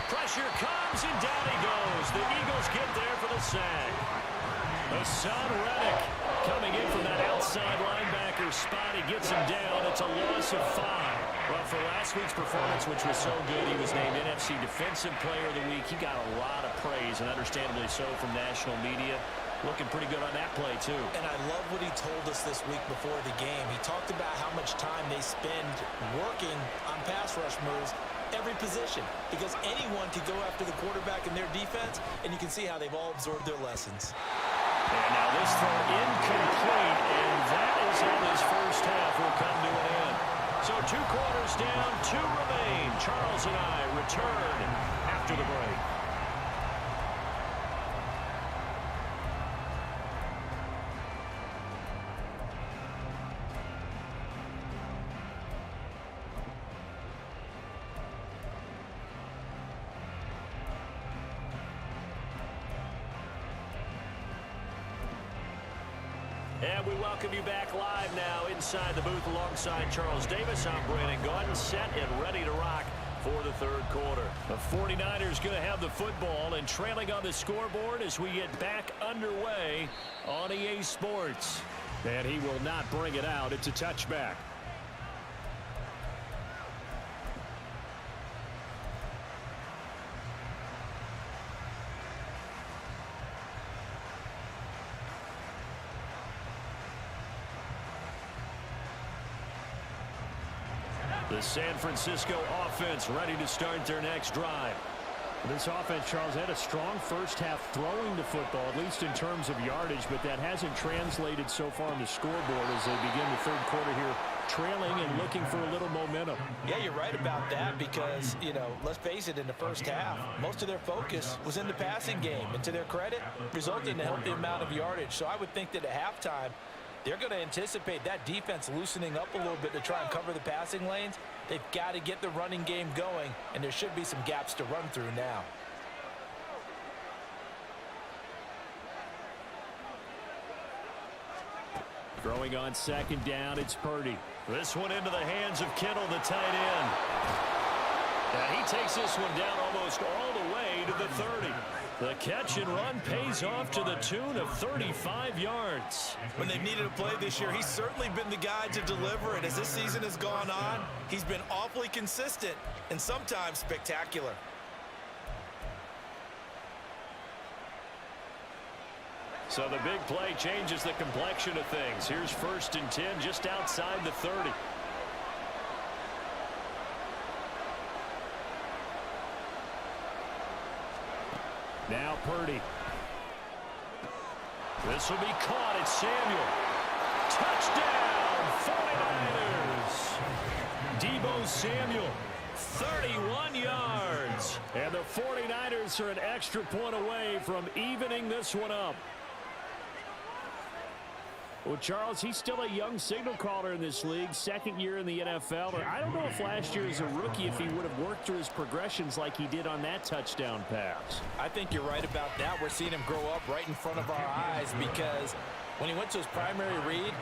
Speaker 1: Pressure comes, and down he goes. The Eagles get there for the sack. Hassan Reddick coming in from that outside linebacker spot. He gets him down. It's a loss of 5. Well, for last week's performance, which was so good, he was named NFC Defensive Player of the Week. He got a lot of praise, and understandably so, from national media. Looking pretty good on that play, too.
Speaker 2: And I love what he told us this week before the game. He talked about how much time they spend working on pass rush moves, every position, because anyone could go after the quarterback in their defense, and you can see how they've all absorbed their lessons.
Speaker 1: And now this throw incomplete, and that is how this first half will come to an end. So 2 quarters down, 2 remain. Charles and I return after the break. And we welcome you back live now inside the booth alongside Charles Davis. I'm Brandon Gaudin, set and ready to rock for the third quarter. The 49ers going to have the football and trailing on the scoreboard as we get back underway on EA Sports. And he will not bring it out. It's a touchback. The San Francisco offense ready to start their next drive.
Speaker 5: This offense, Charles, had a strong first half throwing the football, at least in terms of yardage, but that hasn't translated so far on the scoreboard as they begin the third quarter here, trailing and looking for a little momentum.
Speaker 2: Yeah, you're right about that because, let's face it, in the first half, most of their focus was in the passing game. And to their credit, resulted in a healthy amount of yardage. So I would think that at halftime, they're going to anticipate that defense loosening up a little bit to try and cover the passing lanes. They've got to get the running game going, and there should be some gaps to run through now.
Speaker 5: Throwing on second down, it's Purdy.
Speaker 1: This one into the hands of Kittle, the tight end. And he takes this one down almost all the way to the 30. The catch and run pays off to the tune of 35 yards.
Speaker 2: When they've needed a play this year, he's certainly been the guy to deliver it. As this season has gone on, he's been awfully consistent and sometimes spectacular.
Speaker 1: So the big play changes the complexion of things. Here's 1st and 10 just outside the 30.
Speaker 5: Now Purdy.
Speaker 1: This will be caught. It's Samuel. Touchdown, 49ers. Deebo Samuel, 31 yards.
Speaker 5: And the 49ers are an extra point away from evening this one up. Well, Charles, he's still a young signal caller in this league, 2nd year in the NFL. And I don't know if last year as a rookie if he would have worked through his progressions like he did on that touchdown pass.
Speaker 2: I think you're right about that. We're seeing him grow up right in front of our eyes because when he went to his primary read,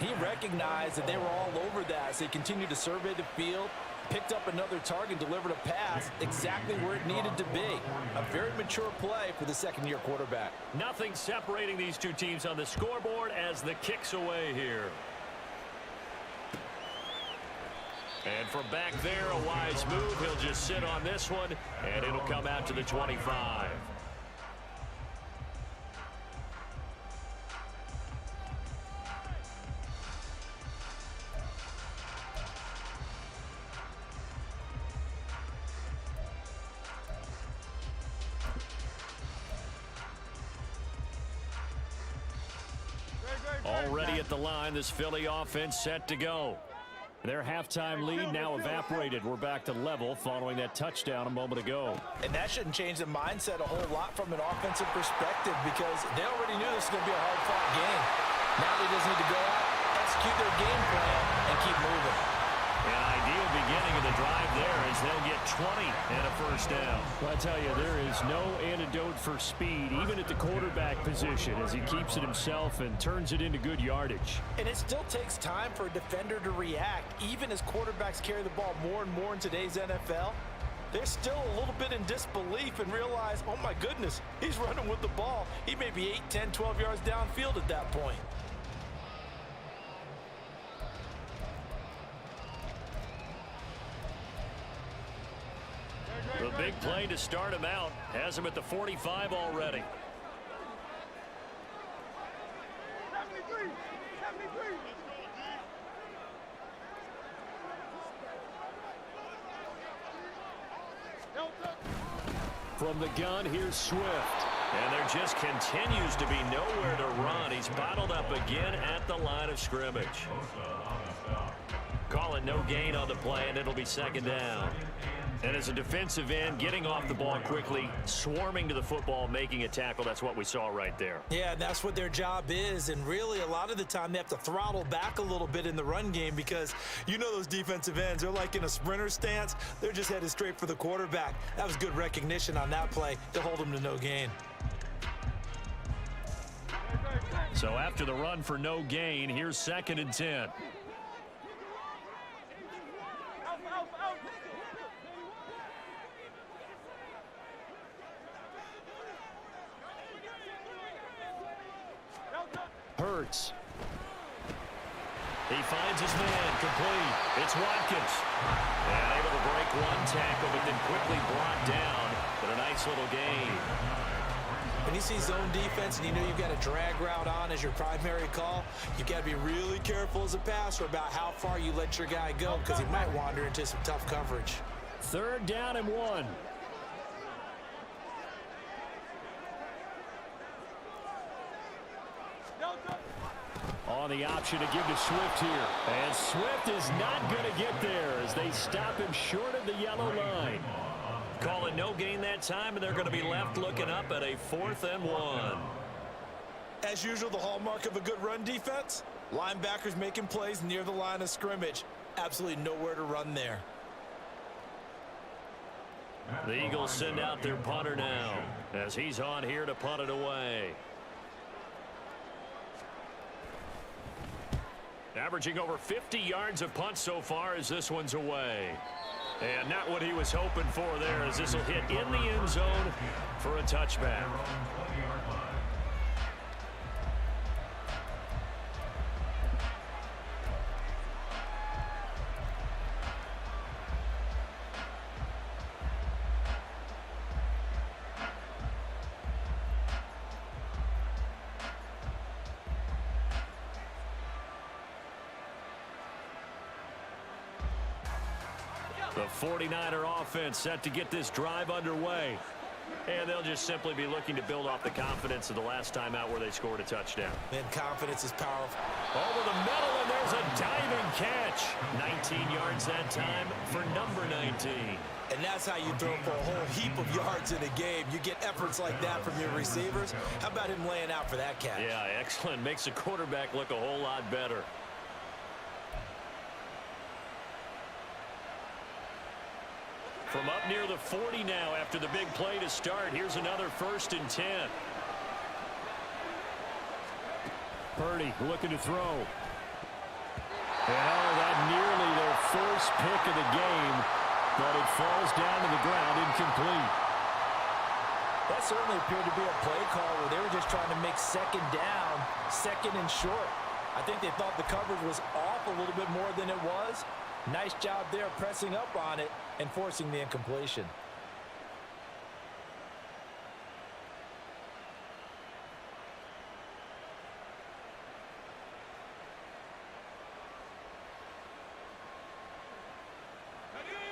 Speaker 2: he recognized that they were all over that. So he continued to survey the field, picked up another target, delivered a pass exactly where it needed to be. A very mature play for the 2nd-year quarterback.
Speaker 1: Nothing separating these two teams on the scoreboard as the kick's away here. And from back there, a wise move. He'll just sit on this one, and it'll come out to the 25. Already at the line, this Philly offense set to go.
Speaker 5: Their halftime lead now evaporated. We're back to level following that touchdown a moment ago.
Speaker 2: And that shouldn't change the mindset a whole lot from an offensive perspective because they already knew this was going to be a hard-fought game. Now they just need to go out, execute their game plan, and keep moving.
Speaker 1: An ideal beginning of the drive there as they'll get 20 and a first down.
Speaker 5: Well, I tell you, there is no antidote for speed, even at the quarterback position, as he keeps it himself and turns it into good yardage.
Speaker 2: And it still takes time for a defender to react, even as quarterbacks carry the ball more and more in today's NFL. They're still a little bit in disbelief and realize, oh my goodness, he's running with the ball. He may be 8, 10, 12 yards downfield at that point.
Speaker 1: The big play to start him out has him at the 45 already.
Speaker 4: 73.
Speaker 5: From the gun, here's Swift.
Speaker 1: And there just continues to be nowhere to run. He's bottled up again at the line of scrimmage. Call it no gain on the play, and it'll be second down. And as a defensive end, getting off the ball quickly, swarming to the football, making a tackle, that's what we saw right there.
Speaker 2: Yeah, and that's what their job is. And really, a lot of the time, they have to throttle back a little bit in the run game because you know those defensive ends, they're like in a sprinter stance. They're just headed straight for the quarterback. That was good recognition on that play to hold them to no gain.
Speaker 1: So after the run for no gain, here's 2nd and 10. Hurts. He finds his man, complete. It's Watkins. And able to break one tackle, but then quickly brought down. But a nice little gain.
Speaker 2: When you see zone defense and you know you've got a drag route on as your primary call, you've got to be really careful as a passer about how far you let your guy go because he might wander into some tough coverage.
Speaker 5: 3rd down and 1. On the option to give to Swift here. And Swift is not going to get there as they stop him short of the yellow line.
Speaker 1: Call it no gain that time, and they're going to be left looking up at a 4th and 1.
Speaker 2: As usual, the hallmark of a good run defense, linebackers making plays near the line of scrimmage. Absolutely nowhere to run there.
Speaker 1: The Eagles send out their punter now as he's on here to punt it away. Averaging over 50 yards of punt so far as this one's away. And not what he was hoping for there as this will hit in the end zone for a touchback. The 49er offense set to get this drive underway. And they'll just simply be looking to build off the confidence of the last time out where they scored a touchdown.
Speaker 2: And confidence is powerful.
Speaker 1: Over the middle, and there's a diving catch. 19 yards that time for number 19.
Speaker 2: And that's how you throw for a whole heap of yards in a game. You get efforts like that from your receivers. How about him laying out for that catch?
Speaker 1: Yeah, excellent. Makes the quarterback look a whole lot better. From up near the 40 now after the big play to start. Here's another 1st and 10.
Speaker 5: Purdy looking to throw. And that nearly their first pick of the game, but it falls down to the ground incomplete.
Speaker 2: That certainly appeared to be a play call where they were just trying to make 2nd down, 2nd and short. I think they thought the coverage was off a little bit more than it was. Nice job there pressing up on it and forcing the incompletion.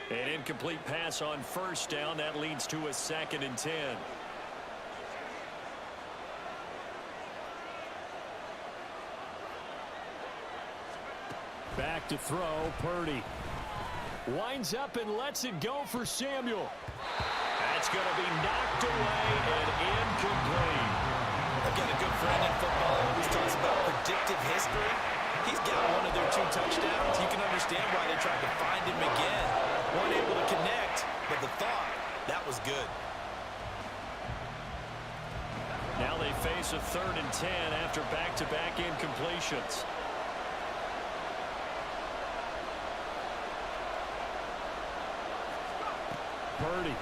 Speaker 1: An incomplete pass on 1st down. That leads to a 2nd and 10.
Speaker 5: Back to throw, Purdy. Winds up and lets it go for Samuel.
Speaker 1: That's going to be knocked away and incomplete.
Speaker 2: I've got a good friend in football who always talks about predictive history. He's got one of their 2 touchdowns. You can understand why they tried to find him again. Weren't able to connect, but the thought, that was good.
Speaker 1: Now they face a 3rd and 10 after back-to-back incompletions.
Speaker 5: Purdy.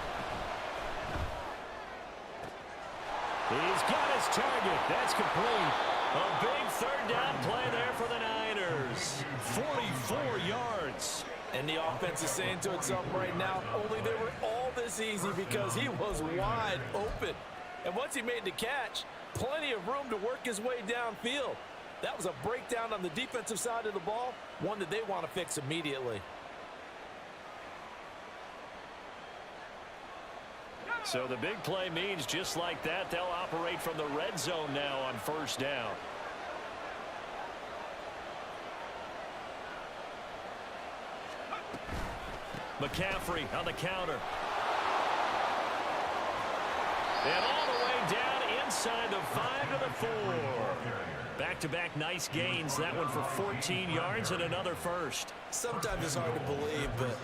Speaker 5: He's got his target. That's complete.
Speaker 1: A big 3rd down play there for the Niners. 44 yards.
Speaker 2: And the offense is saying to itself right now, only they were all this easy because he was wide open. And once he made the catch, plenty of room to work his way downfield. That was a breakdown on the defensive side of the ball, one that they want to fix immediately.
Speaker 1: So the big play means just like that, they'll operate from the red zone now on first down. McCaffrey on the counter. And all the way down inside the 5 to the 4. Back-to-back nice gains. That one for 14 yards and another first.
Speaker 2: Sometimes it's hard to believe, but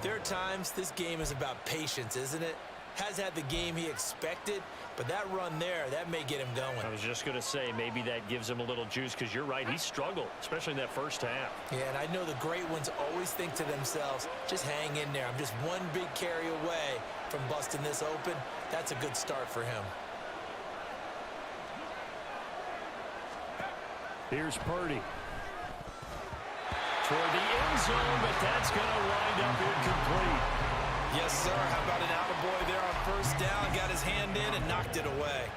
Speaker 2: there are times this game is about patience, isn't it? Has had the game he expected, but that run there, that may get him going.
Speaker 1: I was just going to say, maybe that gives him a little juice, because you're right, he struggled, especially in that first half.
Speaker 2: Yeah, and I know the great ones always think to themselves, just hang in there. I'm just one big carry away from busting this open. That's a good start for him.
Speaker 1: Here's Purdy. Toward the end zone, but that's going to wind up incomplete.
Speaker 2: Yes, sir. How about an attaboy there on first down? Got his hand in and knocked it away.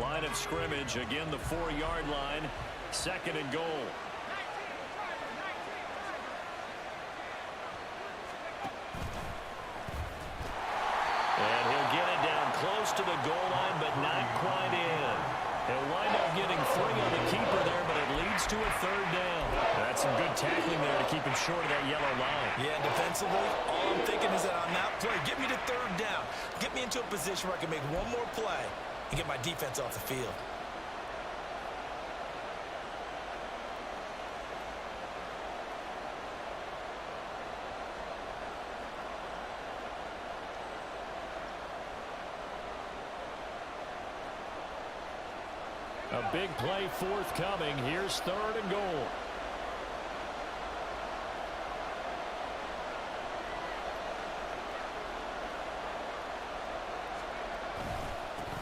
Speaker 1: Line of scrimmage, again the 4-yard line. 2nd and goal. And he'll get it down close to the goal line, but not quite in. He'll wind up getting 3 on the keeper there, but it leads to a 3rd down. That's some good tackling there to keep him short of that yellow line.
Speaker 2: Yeah, defensively, all I'm thinking is that on that play, get me to 3rd down. Get me into a position where I can make one more play and get my defense off the field.
Speaker 1: A big play forthcoming. Here's 3rd and goal.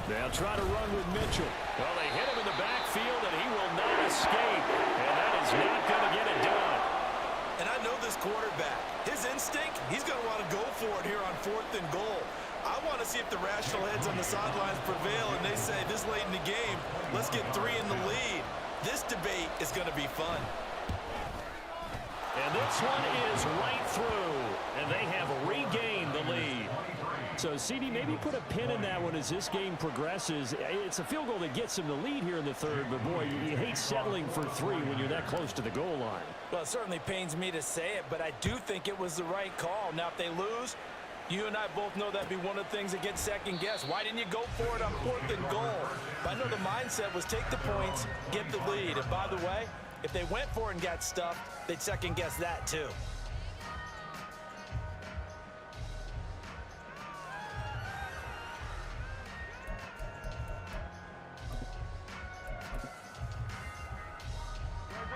Speaker 1: They'll try to run with Mitchell. Well, they hit him in the backfield, and he will not escape. And that is not going to get it done.
Speaker 2: And I know this quarterback. His instinct, he's going to want to go for it here on 4th and goal. I want to see if the rational heads on the sidelines prevail, and they say this late in the game, let's get 3 in the lead. This debate is going to be fun.
Speaker 1: And this one is right through, and they have regained the lead. So, CD, maybe put a pin in that one as this game progresses. It's a field goal that gets them the lead here in the 3rd, but, boy, you hate settling for 3 when you're that close to the goal line.
Speaker 2: Well, it certainly pains me to say it, but I do think it was the right call. Now, if they lose, you and I both know that'd be one of the things that gets second-guessed. Why didn't you go for it on 4th and goal? But I know the mindset was take the points, get the lead. And by the way, if they went for it and got stuffed, they'd second-guess that too.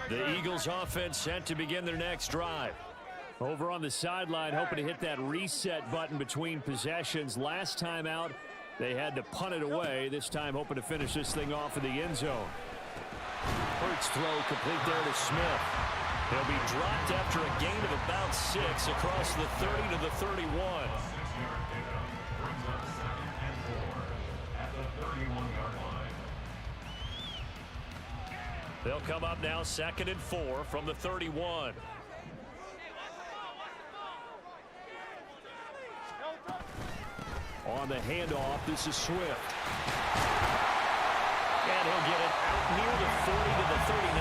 Speaker 1: The Eagles offense set to begin their next drive. Over on the sideline, hoping to hit that reset button between possessions. Last time out, they had to punt it away. This time, hoping to finish this thing off in the end zone. Hurts throw complete there to Smith. He'll be dropped after a gain of about 6 across the 30 to the 31. They'll come up now 2nd and 4 from the 31. On the handoff, this is Swift. And he'll get it out near the 40 to the 39.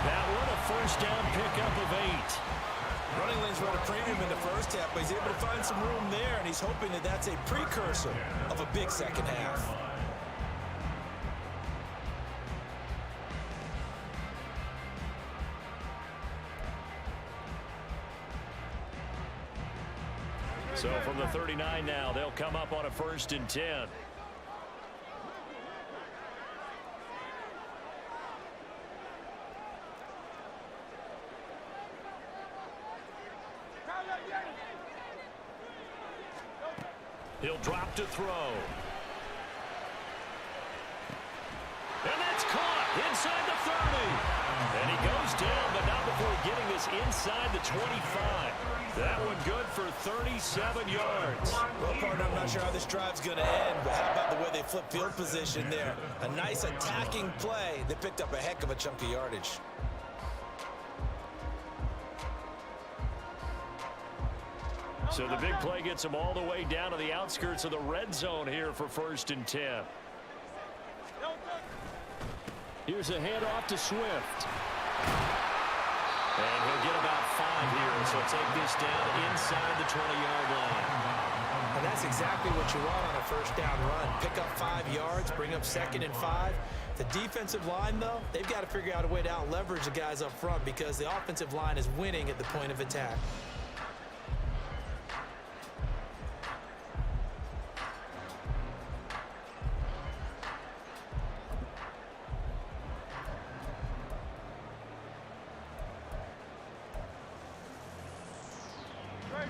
Speaker 1: That one a first down pickup of 8.
Speaker 2: Running lanes run a premium in the first half, but he's able to find some room there, and he's hoping that that's a precursor of a big second half.
Speaker 1: So from the 39 now, they'll come up on a 1st and 10. He'll drop to throw. And that's caught. Inside the 30. And he goes down, but not before getting this inside the 25. That one good for 37 yards.
Speaker 2: Well, partner, I'm not sure how this drive's going to end, but how about the way they flip field position there? A nice attacking play. They picked up a heck of a chunk of yardage.
Speaker 1: So the big play gets them all the way down to the outskirts of the red zone here for 1st and 10. Here's a handoff to Swift. And he'll get about 5 here, so take this down inside the 20-yard line.
Speaker 2: And that's exactly what you want on a first down run. Pick up 5 yards, bring up 2nd and 5. The defensive line, though, they've got to figure out a way to out-leverage the guys up front because the offensive line is winning at the point of attack.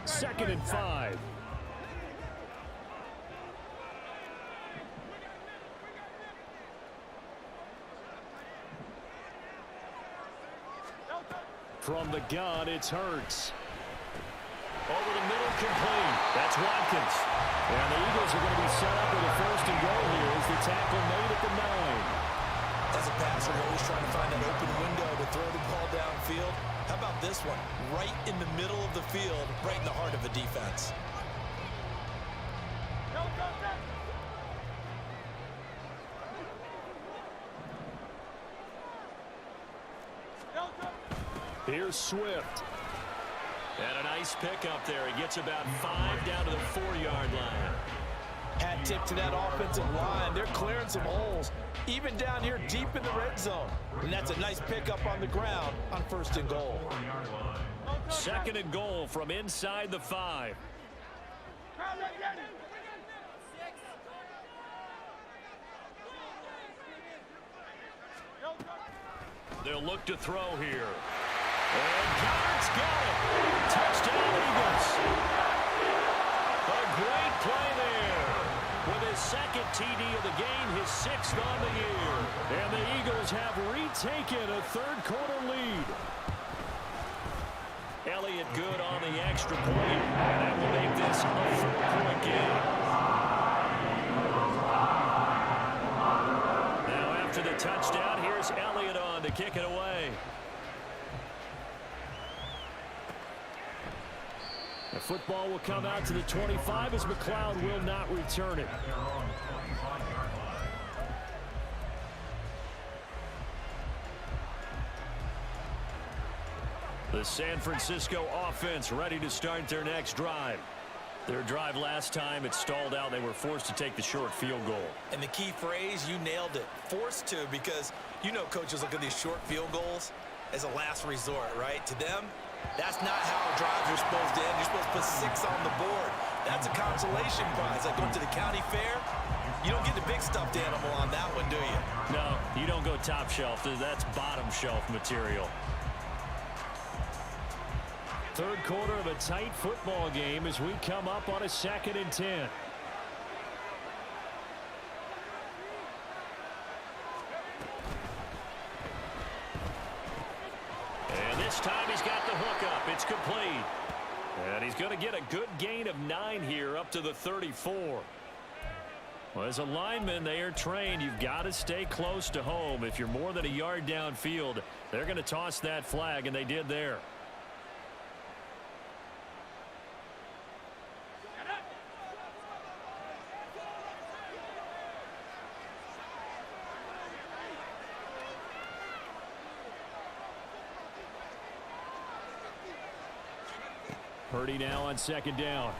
Speaker 5: Second and 5. From the gun, it's Hurts.
Speaker 1: Over the middle, complete. That's Watkins.
Speaker 5: And the Eagles are going to be set up with a 1st and goal here as the tackle made at the 9.
Speaker 2: As a passer, you're always trying to find that open window to throw the ball downfield. How about this one? Right in the middle of the field, right in the heart of a defense.
Speaker 5: Here's Swift.
Speaker 1: And a nice pickup there. He gets about 5 down to the 4-yard line.
Speaker 2: Hat tip to that offensive line. They're clearing some holes, even down here deep in the red zone. And that's a nice pickup on the ground on 1st and goal.
Speaker 1: 2nd and goal from inside the 5. They'll look to throw here. And Goddard's got it. Touchdown, Eagles. A great play there. With his 2nd TD of the game, his 6th on the year.
Speaker 5: And the Eagles have retaken a 3rd quarter lead.
Speaker 1: Elliott good on the extra point. And that will make this a 4-point game. Now after the touchdown, here's Elliott on to kick it away.
Speaker 5: The football will come out to the 25 as McLeod will not return it.
Speaker 1: The San Francisco offense ready to start their next drive. Their drive last time, it stalled out. They were forced to take the short field goal.
Speaker 2: And the key phrase, you nailed it. Forced to, because you know coaches look at these short field goals as a last resort, right? To them, that's not how drives are supposed to end. You're supposed to put 6 on the board. That's a consolation prize. Like going to the county fair, you don't get the big stuffed animal on that one, do you?
Speaker 1: No, you don't go top shelf. That's bottom shelf material.
Speaker 5: 3rd quarter of a tight football game as we come up on a 2nd and 10.
Speaker 1: And this time he's got the hook up. It's complete. And he's going to get a good gain of 9 here up to the 34. Well, as a lineman, they are trained. You've got to stay close to home. If you're more than a yard downfield, they're going to toss that flag, and they did there.
Speaker 5: Purdy now on 2nd down.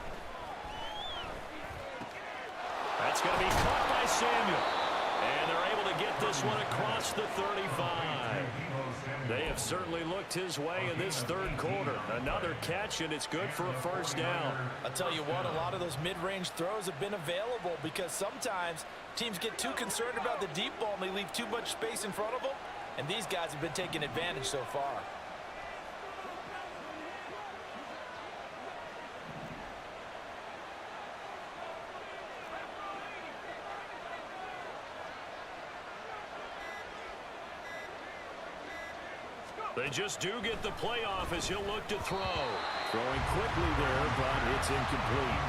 Speaker 1: That's going to be caught by Samuel. And they're able to get this one across the 35. They have certainly looked his way in this 3rd quarter. Another catch, and it's good for a 1st down.
Speaker 2: I'll tell you what, a lot of those mid-range throws have been available because sometimes teams get too concerned about the deep ball and they leave too much space in front of them. And these guys have been taking advantage so far.
Speaker 1: They just do get the playoff as he'll look to throw.
Speaker 5: Throwing quickly there, but it's incomplete.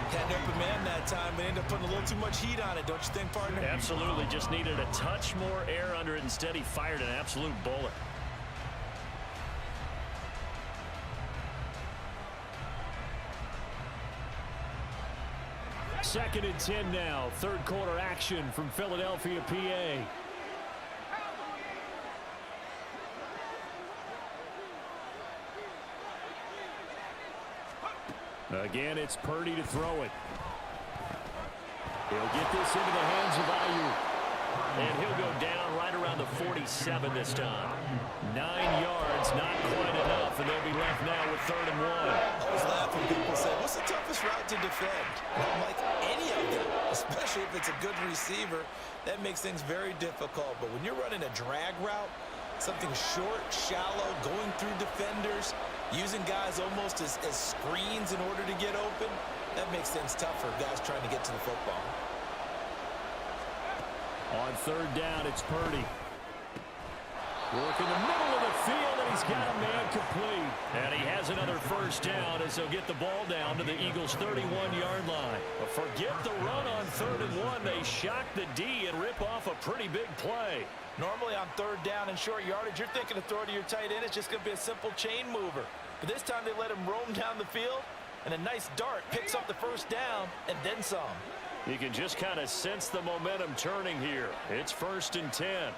Speaker 2: Had open man that time, but ended up putting a little too much heat on it, don't you think, partner?
Speaker 1: Absolutely. Just needed a touch more air under it. Instead, he fired an absolute bullet.
Speaker 5: Second and 10 now. Third quarter action from Philadelphia, PA. Again, it's Purdy to throw it. He'll get this into the hands of Ayuk.
Speaker 1: And he'll go down right around the 47 this time.
Speaker 5: 9 yards, not quite enough, and they'll be left now with 3rd and 1.
Speaker 2: I always laugh when people say, what's the toughest route to defend? And I'm like, any of them, especially if it's a good receiver. That makes things very difficult. But when you're running a drag route, something short, shallow, going through defenders, using guys almost as screens in order to get open, that makes things tough for guys trying to get to the football.
Speaker 5: On 3rd down, it's Purdy. Work in the middle of the field, and he's got a man complete.
Speaker 1: And he has another 1st down as they'll get the ball down to the Eagles' 31-yard line. But forget the run on 3rd and 1. They shock the D and rip off a pretty big play.
Speaker 2: Normally on 3rd down and short yardage, you're thinking to throw to your tight end. It's just going to be a simple chain mover. But this time they let him roam down the field, and a nice dart picks up the 1st down and then some.
Speaker 1: You can just kind of sense the momentum turning here. It's 1st and 10.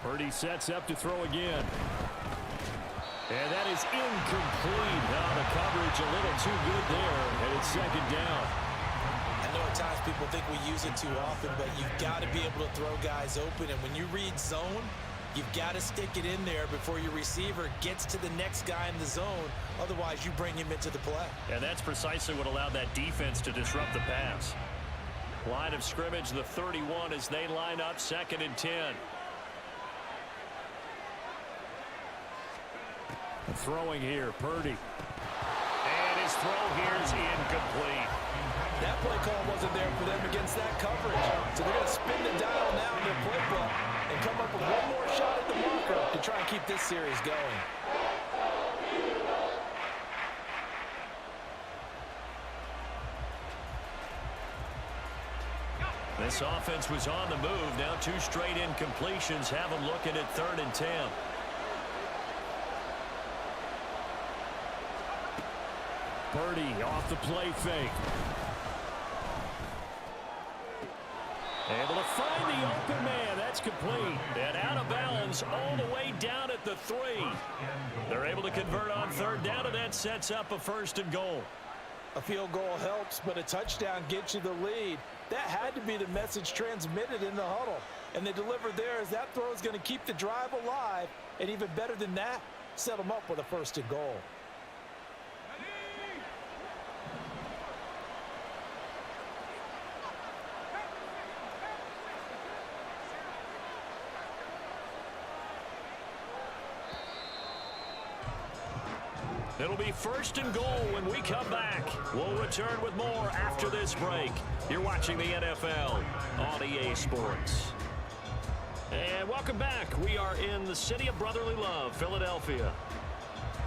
Speaker 5: Purdy sets up to throw again. And that is incomplete. Now the coverage a little too good there, and it's 2nd down.
Speaker 2: I know at times people think we use it too often, but you've got to be able to throw guys open. And when you read zone, you've got to stick it in there before your receiver gets to the next guy in the zone. Otherwise, you bring him into the play.
Speaker 1: And that's precisely what allowed that defense to disrupt the pass. Line of scrimmage, the 31 as they line up, 2nd and 10.
Speaker 5: Throwing here, Purdy.
Speaker 1: And his throw here is incomplete.
Speaker 2: That play call wasn't there for them against that coverage. So they're going to spin the dial now in their playbook and come up with one more shot at the marker to try and keep this series going.
Speaker 1: This offense was on the move. Now 2 straight incompletions have them looking at 3rd and 10.
Speaker 5: Purdy off the play fake.
Speaker 1: Able to find the open man. That's complete. And out of bounds all the way down at the 3. They're able to convert on 3rd down, and that sets up a 1st and goal.
Speaker 2: A field goal helps, but a touchdown gets you the lead. That had to be the message transmitted in the huddle. And they delivered there as that throw is going to keep the drive alive. And even better than that, set them up with a 1st and goal.
Speaker 1: It'll be 1st and goal when we come back. We'll return with more after this break. You're watching the NFL on EA Sports. And welcome back. We are in the city of brotherly love, Philadelphia.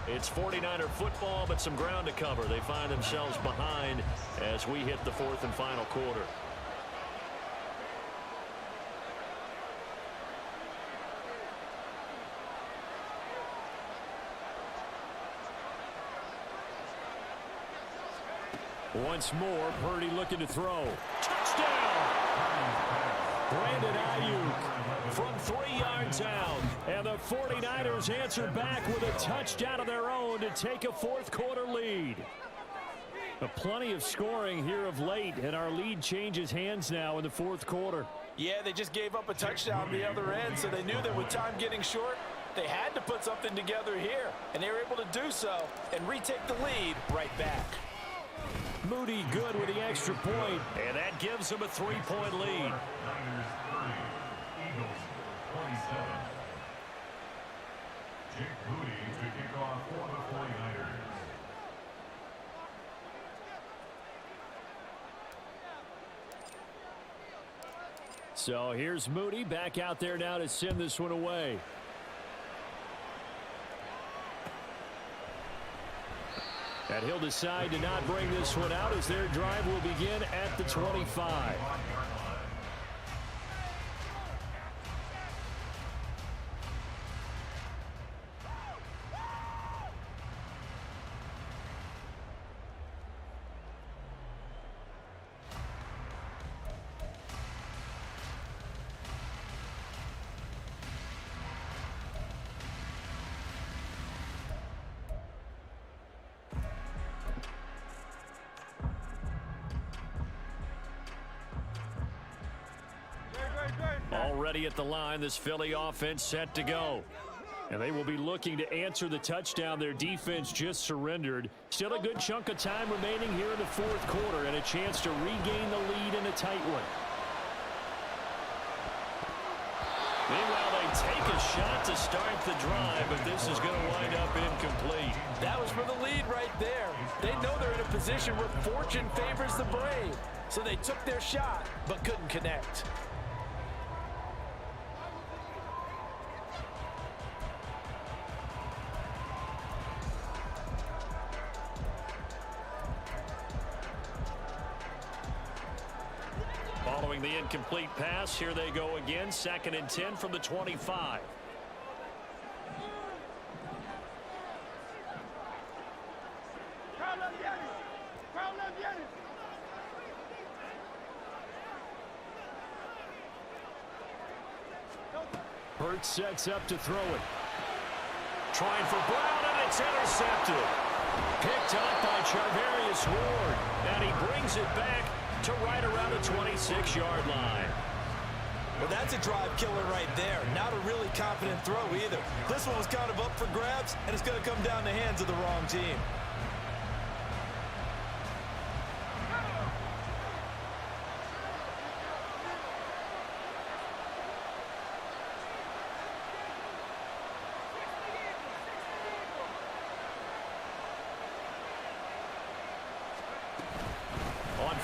Speaker 1: It's 49er football, but some ground to cover. They find themselves behind as we hit the 4th and final quarter.
Speaker 5: Once more, Purdy looking to throw. Touchdown! Brandon Ayuk from 3 yards out. And the 49ers answer back with a touchdown of their own to take a 4th quarter lead. Plenty of scoring here of late, and our lead changes hands now in the 4th quarter.
Speaker 2: Yeah, they just gave up a touchdown on the other end, so they knew that with time getting short, they had to put something together here. And they were able to do so and retake the lead right back.
Speaker 5: Moody good with the extra point.
Speaker 1: And that gives them a 3-point lead.
Speaker 3: Niners 30, Eagles 27. Jake Moody to kick off for the 49ers.
Speaker 1: So here's Moody back out there now to send this one away. And he'll decide to not bring this one out as their drive will begin at the 25. Already at the line, this Philly offense set to go. And they will be looking to answer the touchdown their defense just surrendered. Still a good chunk of time remaining here in the fourth quarter and a chance to regain the lead in a tight one. Meanwhile, they take a shot to start the drive, but this is going to wind up incomplete.
Speaker 2: That was for the lead right there. They know they're in a position where fortune favors the brave. So they took their shot, but couldn't connect.
Speaker 1: Following the incomplete pass, here they go again. 2nd and 10 from the 25. Hurts sets up to throw it. Trying for Brown, and it's intercepted. Picked up by Charvarius Ward, and he brings it back to right around the 26-yard line.
Speaker 2: Well, that's a drive killer right there. Not a really confident throw either. This one was kind of up for grabs, and it's going to come down the hands of the wrong team.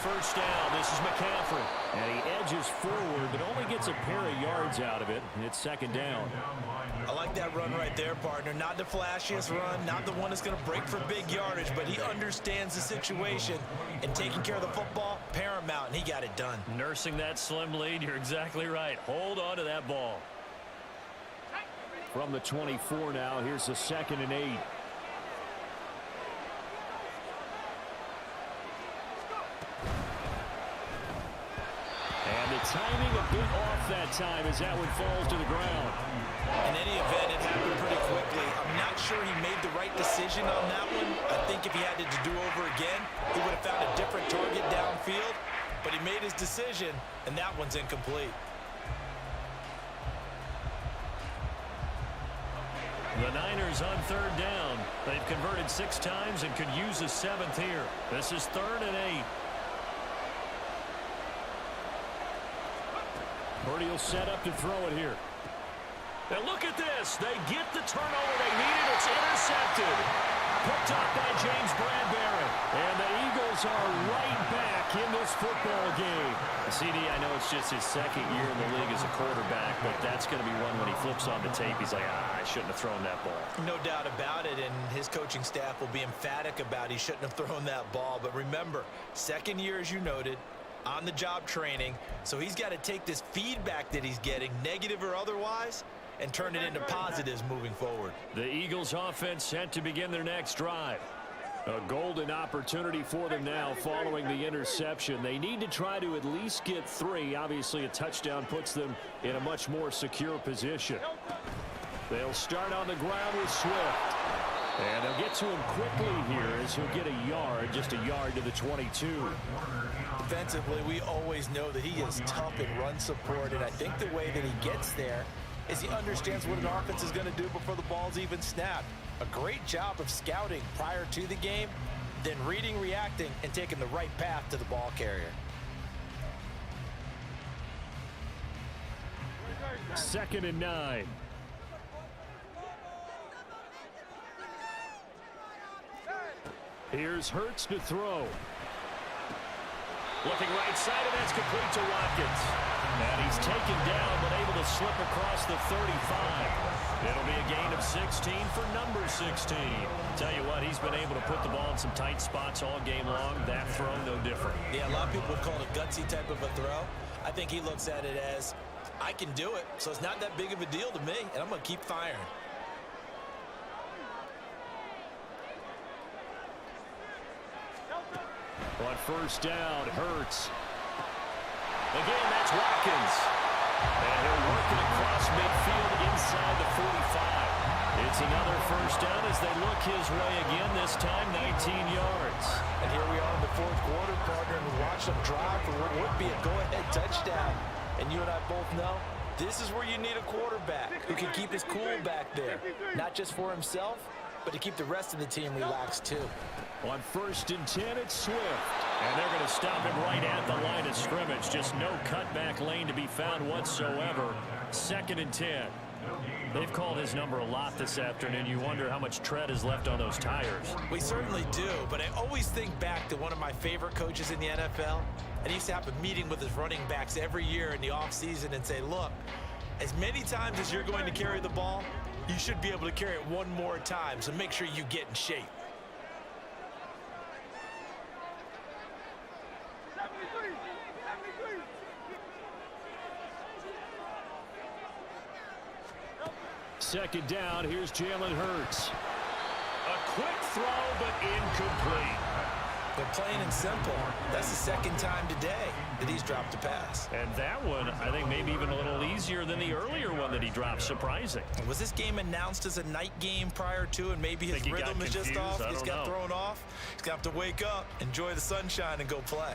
Speaker 1: First down, this is McCaffrey. And he edges forward, but only gets a pair of yards out of it. It's 2nd down.
Speaker 2: I like that run right there, partner. Not the flashiest run, not the one that's going to break for big yardage, but he understands the situation, and taking care of the football, paramount, and he got it done.
Speaker 1: Nursing that slim lead, you're exactly right. Hold on to that ball. From the 24 now, here's the 2nd and 8. Timing a bit off that time as that one falls to the ground.
Speaker 2: In any event, it happened pretty quickly. I'm not sure he made the right decision on that one. I think if he had to do over again, he would have found a different target downfield. But he made his decision, and that one's incomplete.
Speaker 1: The Niners on 3rd down. They've converted 6 times and could use a 7th here. This is 3rd and 8. Purdy will set up to throw it here. And look at this. They get the turnover they needed. It's intercepted. Picked up by James Bradbury. And the Eagles are right back in this football game. CD, I know it's just his 2nd year in the league as a quarterback, but that's going to be one when he flips on the tape. He's like, I shouldn't have thrown that ball.
Speaker 2: No doubt about it, and his coaching staff will be emphatic about he shouldn't have thrown that ball. But remember, 2nd year, as you noted, on-the-job training, so he's got to take this feedback that he's getting, negative or otherwise, and turn it into positives moving forward.
Speaker 1: The Eagles offense set to begin their next drive. A golden opportunity for them now following the interception. They need to try to at least get 3. Obviously, a touchdown puts them in a much more secure position. They'll start on the ground with Swift. And they'll get to him quickly here as he'll get a yard, just a yard to the 22.
Speaker 2: Defensively, we always know that he is tough in run support, and I think the way that he gets there is he understands what an offense is going to do before the ball's even snapped. A great job of scouting prior to the game, then reading, reacting, and taking the right path to the ball carrier.
Speaker 1: 2nd and 9. Here's Hurts to throw. Looking right side, and that's complete to Watkins. And he's taken down, but able to slip across the 35. It'll be a gain of 16 for number 16. Tell you what, he's been able to put the ball in some tight spots all game long. That throw, no different.
Speaker 2: Yeah, a lot of people would call it a gutsy type of a throw. I think he looks at it as, I can do it, so it's not that big of a deal to me, and I'm going to keep firing.
Speaker 1: On first down, Hurts. Again, that's Watkins. And he'll work it across midfield inside the 45. It's another first down as they look his way again, this time 19 yards.
Speaker 2: And here we are in the fourth quarter, partner, and we watch them drive for what would be a go-ahead touchdown. And you and I both know this is where you need a quarterback who can keep his cool back there, not just for himself, but to keep the rest of the team relaxed too.
Speaker 1: On first and 10, it's Swift. And they're going to stop him right at the line of scrimmage. Just no cutback lane to be found whatsoever. Second and 10. They've called his number a lot this afternoon. You wonder how much tread is left on those tires.
Speaker 2: We certainly do, but I always think back to one of my favorite coaches in the NFL. And he used to have a meeting with his running backs every year in the offseason and say, look, as many times as you're going to carry the ball, you should be able to carry it one more time, so make sure you get in shape.
Speaker 4: 73.
Speaker 1: Second down, here's Jalen Hurts. A quick throw, but incomplete.
Speaker 2: They're plain and simple. That's the second time today that he's dropped a pass.
Speaker 1: And that one, I think, maybe even a little easier than the earlier one that he dropped. Surprising.
Speaker 2: Was this game announced as a night game prior to, and maybe his rhythm is just off? He's got thrown off. He's got to wake up, enjoy the sunshine, and go play.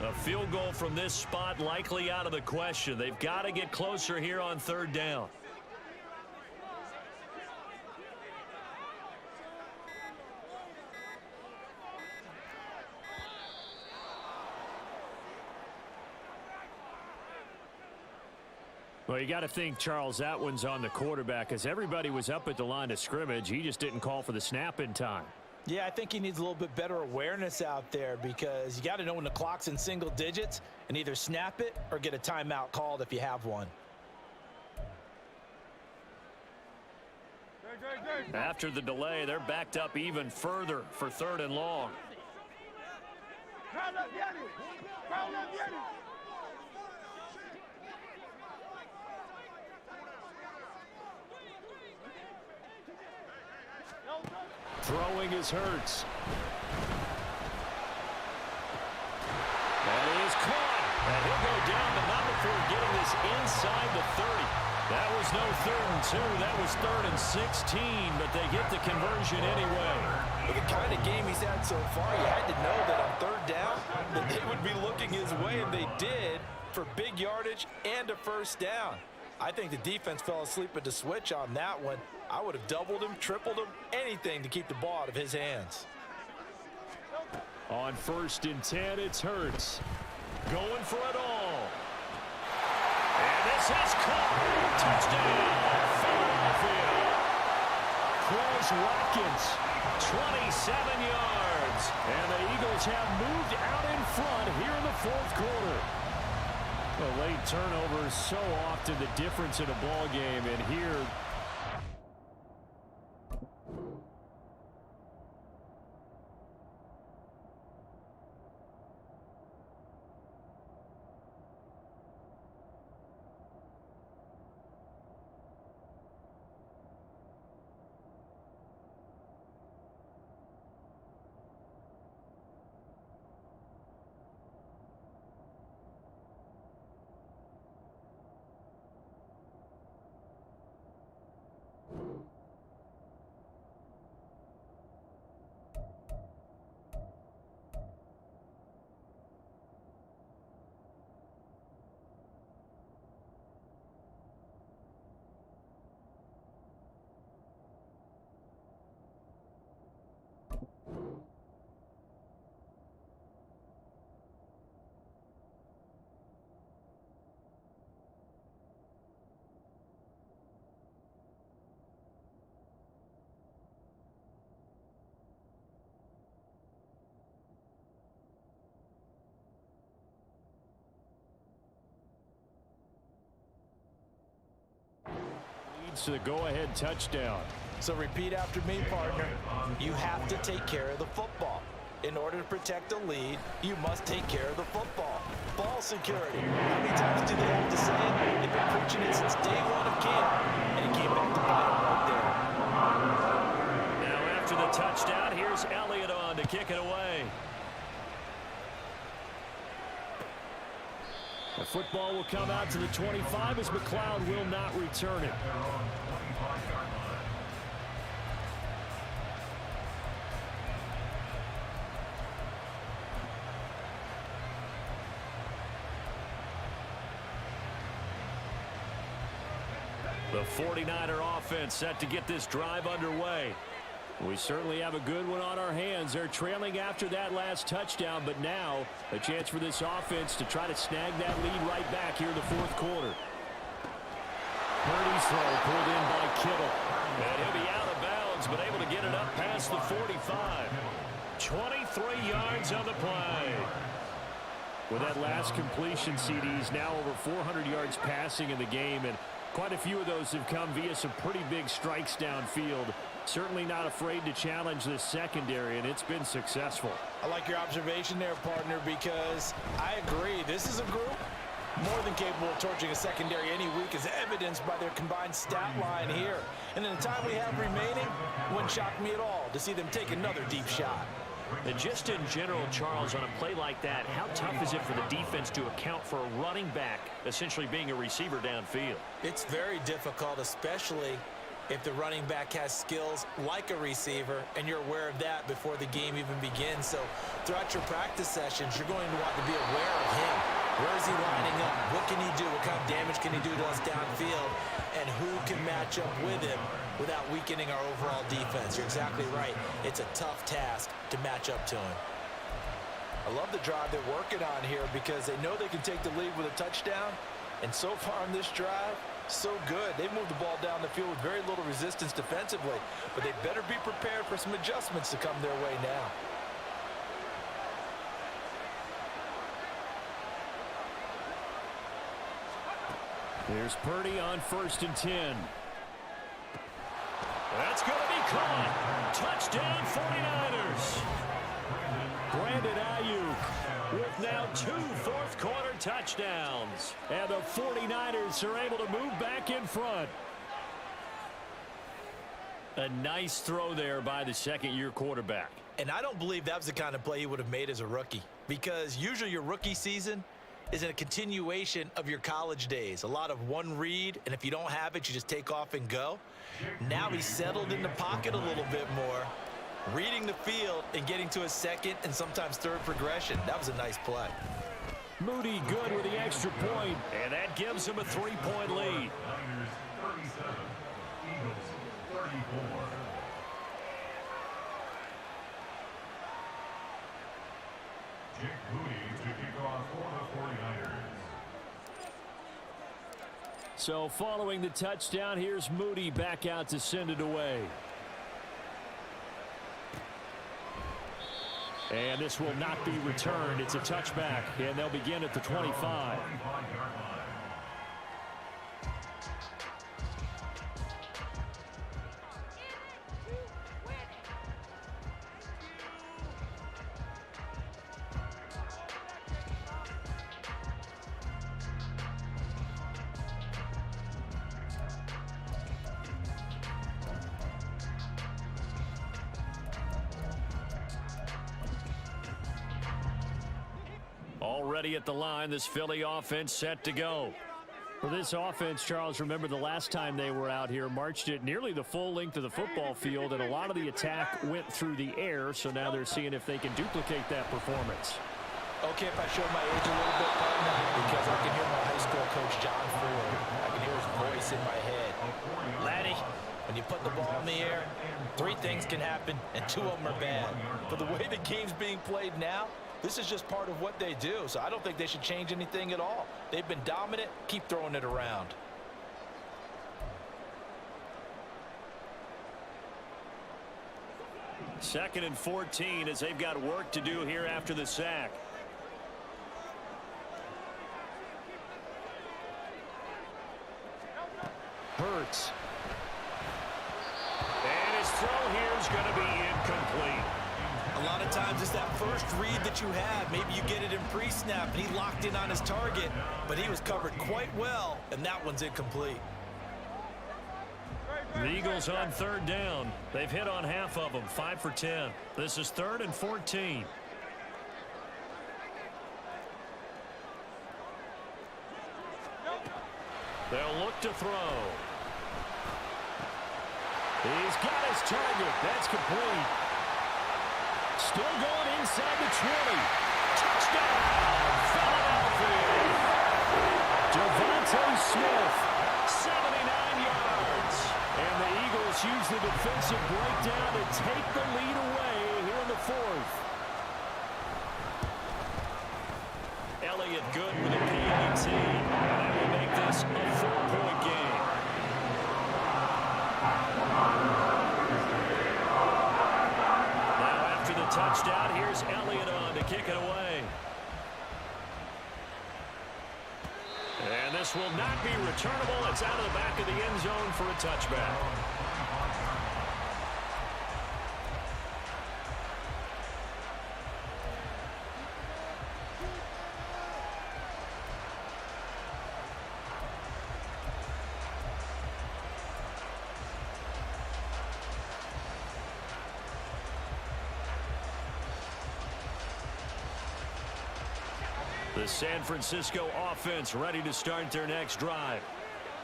Speaker 1: A field goal from this spot likely out of the question. They've got to get closer here on third down. Well, you got to think, Charles, that one's on the quarterback as everybody was up at the line of scrimmage. He just didn't call for the snap in time.
Speaker 2: Yeah, I think he needs a little bit better awareness out there because you got to know when the clock's in single digits and either snap it or get a timeout called if you have one.
Speaker 1: After the delay, they're backed up even further for third and long. Throwing is Hurts. That is caught. And he'll go down, but not before getting this inside the 30. That was no 3rd and 2. That was 3rd and 16, but they get the conversion anyway.
Speaker 2: With the kind of game he's had so far, you had to know that on third down that they would be looking his way, and they did for big yardage and a first down. I think the defense fell asleep at the switch on that one. I would have doubled him, tripled him, anything to keep the ball out of his hands.
Speaker 1: On first and 10, it's Hurts. Going for it all. And this is caught. Touchdown, Philadelphia. Chris Watkins, 27 yards. And the Eagles have moved out in front here in the fourth quarter. A late turnover is so often the difference in a ball game, and here
Speaker 5: gets to the go-ahead touchdown.
Speaker 2: So repeat after me, partner. You have to take care of the football. In order to protect the lead, you must take care of the football. Ball security. How many times do they have to say it? They've been preaching it since day one of camp, and it came back to bite them right there.
Speaker 1: Now after the touchdown, here's Elliott on to kick it away.
Speaker 5: The football will come out to the 25 as McLeod will not return it.
Speaker 1: The 49er offense set to get this drive underway.
Speaker 5: We certainly have a good one on our hands. They're trailing after that last touchdown, but now a chance for this offense to try to snag that lead right back here in the fourth quarter.
Speaker 1: Purdy's throw pulled in by Kittle. And he'll be out of bounds, but able to get it up past the 45. 23 yards on the play.
Speaker 5: With that last completion, CD's now over 400 yards passing in the game, and quite a few of those have come via some pretty big strikes downfield. Certainly not afraid to challenge this secondary, and it's been successful.
Speaker 2: I like your observation there, partner, because I agree. This is a group more than capable of torching a secondary any week, as evidenced by their combined stat line here. And in the time we have remaining, it wouldn't shock me at all to see them take another deep shot.
Speaker 1: And just in general, Charles, on a play like that, how tough is it for the defense to account for a running back essentially being a receiver downfield?
Speaker 2: It's very difficult, especially if the running back has skills like a receiver, and you're aware of that before the game even begins. So throughout your practice sessions, you're going to want to be aware of him. Where is he lining up? What can he do? What kind of damage can he do to us downfield? And who can match up with him without weakening our overall defense? You're exactly right. It's a tough task to match up to him. I love the drive they're working on here because they know they can take the lead with a touchdown. And so far in this drive, so good. They moved the ball down the field with very little resistance defensively, but they better be prepared for some adjustments to come their way now.
Speaker 5: There's Purdy on 1st and 10.
Speaker 1: That's going to be caught. Touchdown 49ers.
Speaker 5: Brandon Ayuk
Speaker 1: With now 2 fourth-quarter touchdowns.
Speaker 5: and the 49ers are able to move back in front.
Speaker 1: A nice throw there by the second-year quarterback.
Speaker 2: And I don't believe that was the kind of play he would have made as a rookie, because usually your rookie season is a continuation of your college days. A lot of one read, and if you don't have it, you just take off and go. Now he's settled in the pocket a little bit more, reading the field and getting to a second and sometimes third progression. That was a nice play.
Speaker 5: Moody good with the extra point.
Speaker 1: And that gives him a 3-point lead.
Speaker 3: Niners 37, Eagles 34. Jake Moody to kick off for the 49ers.
Speaker 5: So following the touchdown, here's Moody back out to send it away. And this will not be returned. It's a touchback, and they'll begin at the 25.
Speaker 3: 25-yard line.
Speaker 1: Already at the line, this Philly offense set to go.
Speaker 5: For this offense, Charles, remember the last time they were out here, marched it nearly the full length of the football field, and a lot of the attack went through the air, so now they're seeing if they can duplicate that performance.
Speaker 2: Okay, if I show my age a little bit, partner, because I can hear my high school coach, John Ford. I can hear his voice in my head. Laddie, when you put the ball in the air, 3 things can happen, and 2 of them are bad. But the way the game's being played now, this is just part of what they do, so I don't think they should change anything at all. They've been dominant. Keep throwing it around.
Speaker 1: Second and 14 as they've got work to do here after the sack.
Speaker 5: Hurts
Speaker 1: is going to be incomplete.
Speaker 2: A lot of times it's that first read that you have. Maybe you get it in pre-snap, and he locked in on his target, but he was covered quite well, and that one's incomplete.
Speaker 1: The Eagles on third down. They've hit on half of them, 5 for 10. This is 3rd and 14. They'll look to throw. He's got his target. That's complete. Still going inside the 20. Touchdown, Philadelphia. Devontae Smith, 79 yards. And the Eagles use the defensive breakdown to take the lead away here in the 4th. Elliott good with a PAT. And that will make this a 4-point game. Now after the touchdown, here's Elliott on to kick it away. And this will not be returnable. It's out of the back of the end zone for a touchback. The San Francisco offense ready to start their next drive.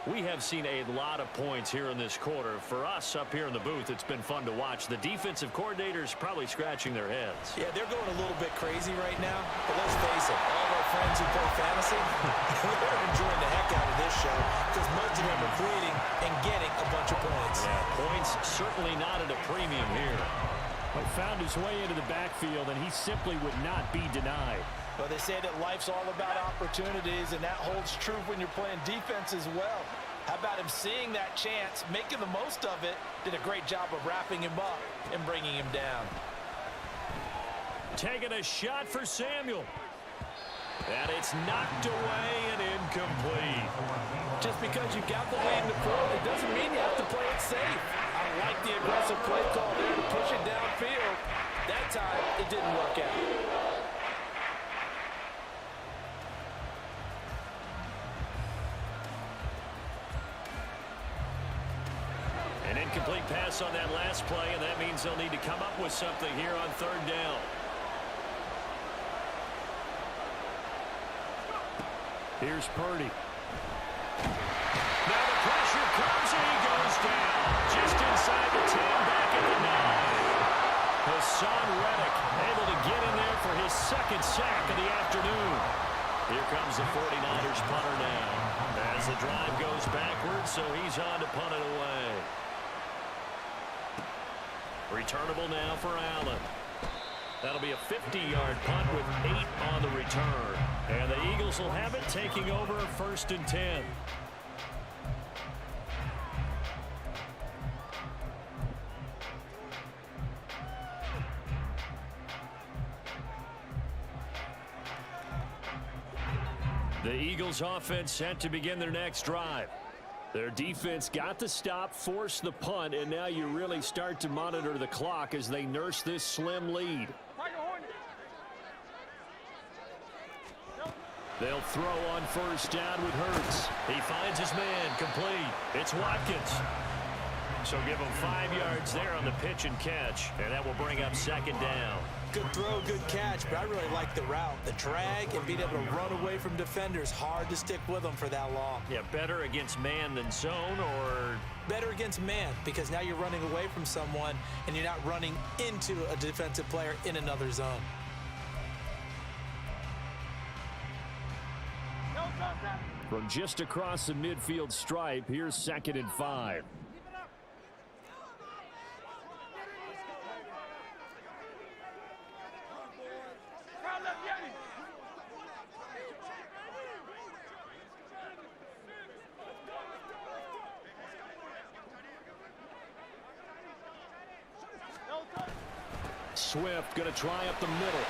Speaker 1: We have seen a lot of points here in this quarter. For us up here in the booth, it's been fun to watch. The defensive coordinators probably scratching their heads.
Speaker 2: Yeah, they're going a little bit crazy right now. But let's face it, all of our friends who play fantasy, they're enjoying the heck out of this show because most of them are creating and getting a bunch of points.
Speaker 1: Yeah, points certainly not at a premium here.
Speaker 5: But found his way into the backfield, and he simply would not be denied.
Speaker 2: But they say that life's all about opportunities, and that holds true when you're playing defense as well. How about him seeing that chance, making the most of it, did a great job of wrapping him up and bringing him down.
Speaker 1: Taking a shot for Samuel. And it's knocked away and incomplete.
Speaker 2: Just because you got the lead in the field, it doesn't mean you have to play it safe. I like the aggressive play call there to push it downfield. That time, it didn't work out.
Speaker 1: An incomplete pass on that last play, and that means they'll need to come up with something here on third down.
Speaker 5: Here's Purdy.
Speaker 1: Now the pressure comes, and he goes down. Just inside the 10, back at the 9. Hassan Reddick able to get in there for his second sack of the afternoon. Here comes the 49ers punter now. As the drive goes backwards, so he's on to punt it away. Returnable now for Allen. That'll be a 50-yard punt with 8 on the return. And the Eagles will have it, taking over 1st and 10. The Eagles offense set to begin their next drive. Their defense got the stop, forced the punt, and now you really start to monitor the clock as they nurse this slim lead. They'll throw on first down with Hurts. He finds his man, complete. It's Watkins. So give him 5 yards there on the pitch and catch, and that will bring up 2nd down.
Speaker 2: Good throw, good catch, but I really like the route. The drag and being able to run away from defenders, hard to stick with them for that long.
Speaker 1: Yeah, better against man than zone, or?
Speaker 2: Better against man, because now you're running away from someone and you're not running into a defensive player in another zone.
Speaker 5: From just across the midfield stripe, here's 2nd and 5. Swift going to try up the middle.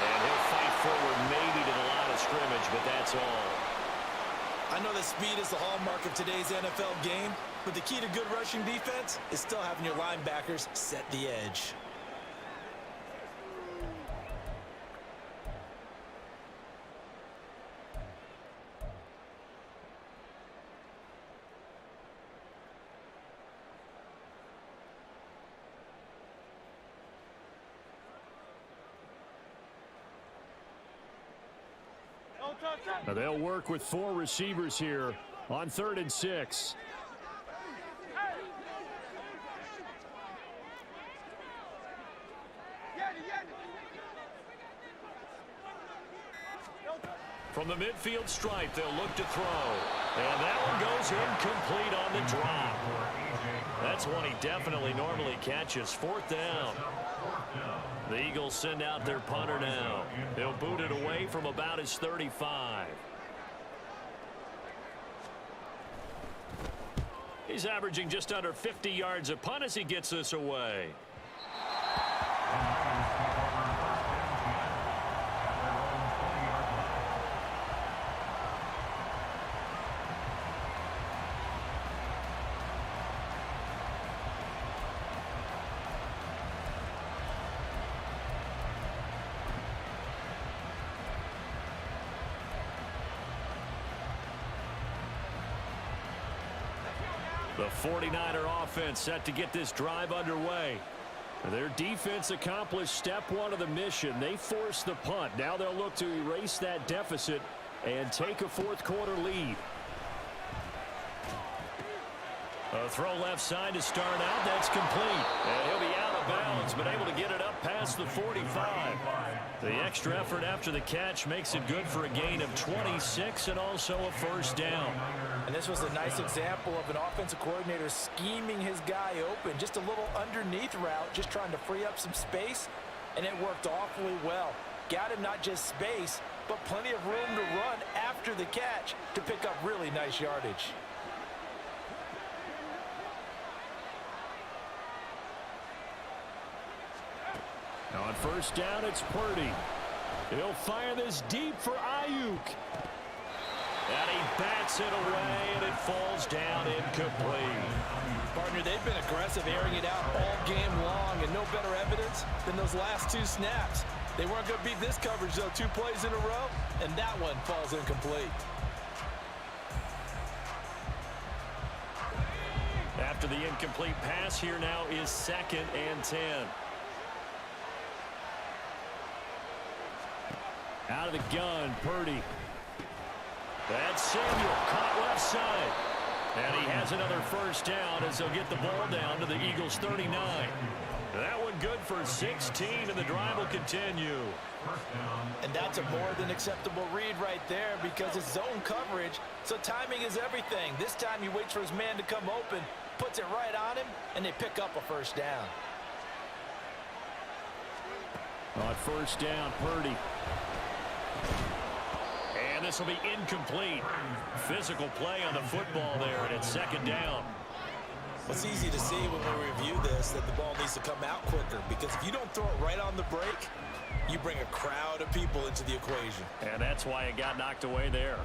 Speaker 1: And he'll fight forward maybe to the line of scrimmage, but that's all.
Speaker 2: I know that speed is the hallmark of today's NFL game, But the key to good rushing defense is still having your linebackers set the edge.
Speaker 5: Now they'll work with 4 receivers here on 3rd and 6.
Speaker 1: From the midfield stripe, they'll look to throw. And that one goes incomplete on the drop. That's one he definitely normally catches. 4th down. The Eagles send out their punter now. They'll boot it away from about his 35. He's averaging just under 50 yards a punt as he gets this away. The 49er offense set to get this drive underway. Their defense accomplished step 1 of the mission. They forced the punt. Now they'll look to erase that deficit and take a 4th quarter lead. A throw left side to start out. That's complete. And he'll be out of bounds, but able to get it up past the 45. The extra effort after the catch makes it good for a gain of 26 and also a 1st down.
Speaker 2: And this was a nice example of an offensive coordinator scheming his guy open. Just a little underneath route, just trying to free up some space, and it worked awfully well. Got him not just space, but plenty of room to run after the catch to pick up really nice yardage.
Speaker 5: On 1st down, it's Purdy. He'll fire this deep for Ayuk.
Speaker 1: And he bats it away, and it falls down incomplete.
Speaker 2: Partner, they've been aggressive, airing it out all game long, and no better evidence than those last 2 snaps. They weren't going to beat this coverage, though. 2 plays in a row, and that one falls incomplete.
Speaker 1: After the incomplete pass, here now is 2nd and 10.
Speaker 5: Out of the gun, Purdy.
Speaker 1: That's Samuel, caught left side. And he has another 1st down as they'll get the ball down to the Eagles' 39. That one good for 16, and the drive will continue.
Speaker 2: And that's a more than acceptable read right there because it's zone coverage, so timing is everything. This time he waits for his man to come open, puts it right on him, and they pick up a 1st down.
Speaker 5: On 1st down, Purdy.
Speaker 1: And this will be incomplete. Physical play on the football there, and it's 2nd down.
Speaker 2: It's easy to see when we review this that the ball needs to come out quicker, because if you don't throw it right on the break, you bring a crowd of people into the equation.
Speaker 1: And that's why it got knocked away there.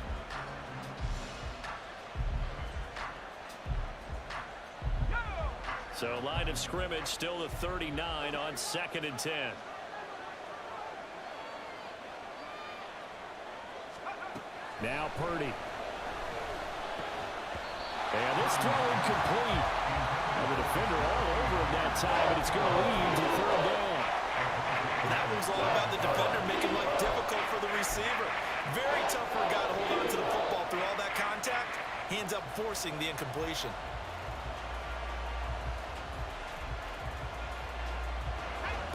Speaker 1: So line of scrimmage still the 39 on 2nd and 10.
Speaker 5: Now Purdy.
Speaker 1: And this throw incomplete. And the defender all over him that time, and it's going to lead to 3rd down.
Speaker 2: That one's all about the defender making life difficult for the receiver. Very tough for a guy to hold on to the football through all that contact. He ends up forcing the incompletion.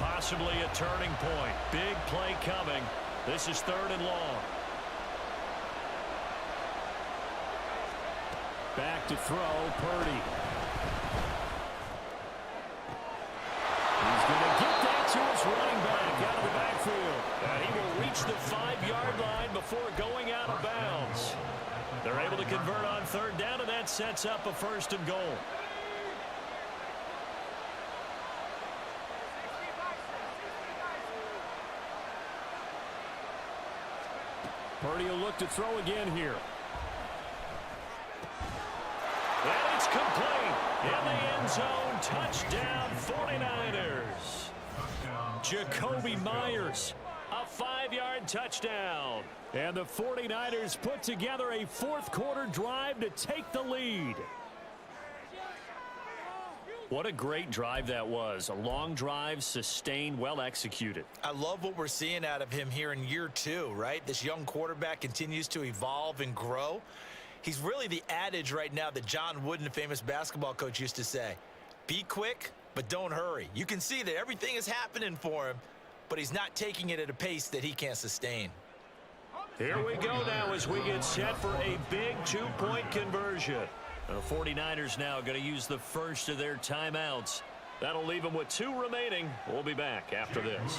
Speaker 1: Possibly a turning point. Big play coming. This is 3rd and long.
Speaker 5: Back to throw, Purdy.
Speaker 1: He's going to get that to his running back out of the backfield. And he will reach the 5-yard line before going out of bounds. They're able to convert on 3rd down, and that sets up a 1st and goal.
Speaker 5: Purdy will look to throw again here.
Speaker 1: And it's complete. In the end zone, touchdown 49ers. Jacoby Myers, a 5-yard touchdown. And the 49ers put together a fourth-quarter drive to take the lead. What a great drive that was. A long drive, sustained, well executed.
Speaker 2: I love what we're seeing out of him here in year 2, right? This young quarterback continues to evolve and grow. He's really the adage right now that John Wooden, the famous basketball coach, used to say. Be quick, but don't hurry. You can see that everything is happening for him, but he's not taking it at a pace that he can't sustain.
Speaker 1: Here we go now as we get set for a big 2-point conversion. The 49ers now going to use the first of their timeouts. That'll leave them with 2 remaining. We'll be back after this.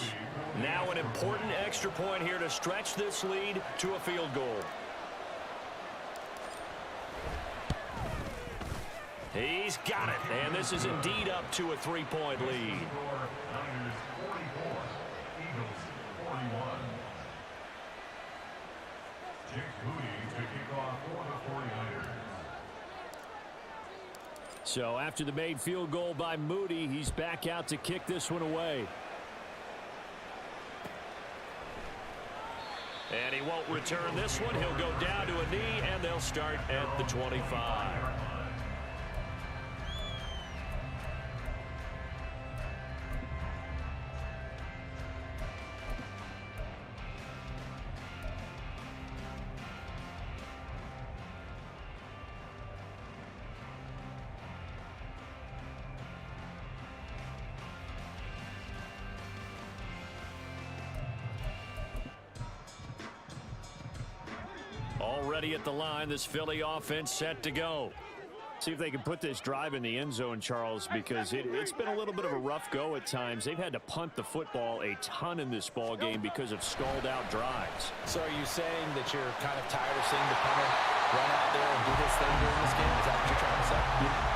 Speaker 1: Now an important extra point here to stretch this lead to a field goal. He's got it, and this is indeed up to a 3-point lead.
Speaker 3: Niners 44, Eagles 41. Jake Moody to kick off for the 49ers.
Speaker 5: So after the made field goal by Moody, he's back out to kick this one away.
Speaker 1: And he won't return this one. He'll go down to a knee, and they'll start at the 25. Already at the line, this Philly offense set to go.
Speaker 5: See if they can put this drive in the end zone, Charles, because it's been a little bit of a rough go at times. They've had to punt the football a ton in this ball game because of stalled-out drives.
Speaker 2: So are you saying that you're kind of tired of seeing the punter run out there and do this thing during this game? Is that what you're trying to say?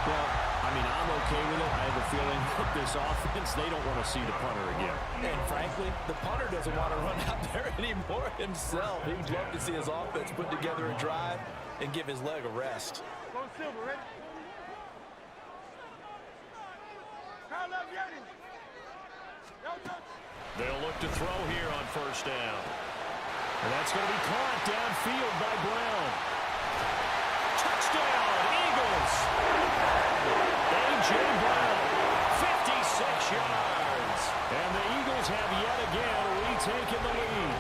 Speaker 5: Well, I mean, I'm okay with it. I have a feeling that this offense, they don't want to see the punter again.
Speaker 2: And frankly, the punter doesn't want to run out there anymore himself. He would love to see his offense put together a drive and give his leg a rest.
Speaker 4: Go Silver, ready? Foul up, Yanni.
Speaker 1: They'll look to throw here on first down. And that's going to be caught downfield by Brown. Touchdown, Eagles! A.J. Brown, 56 yards. And the Eagles have yet again retaken the lead.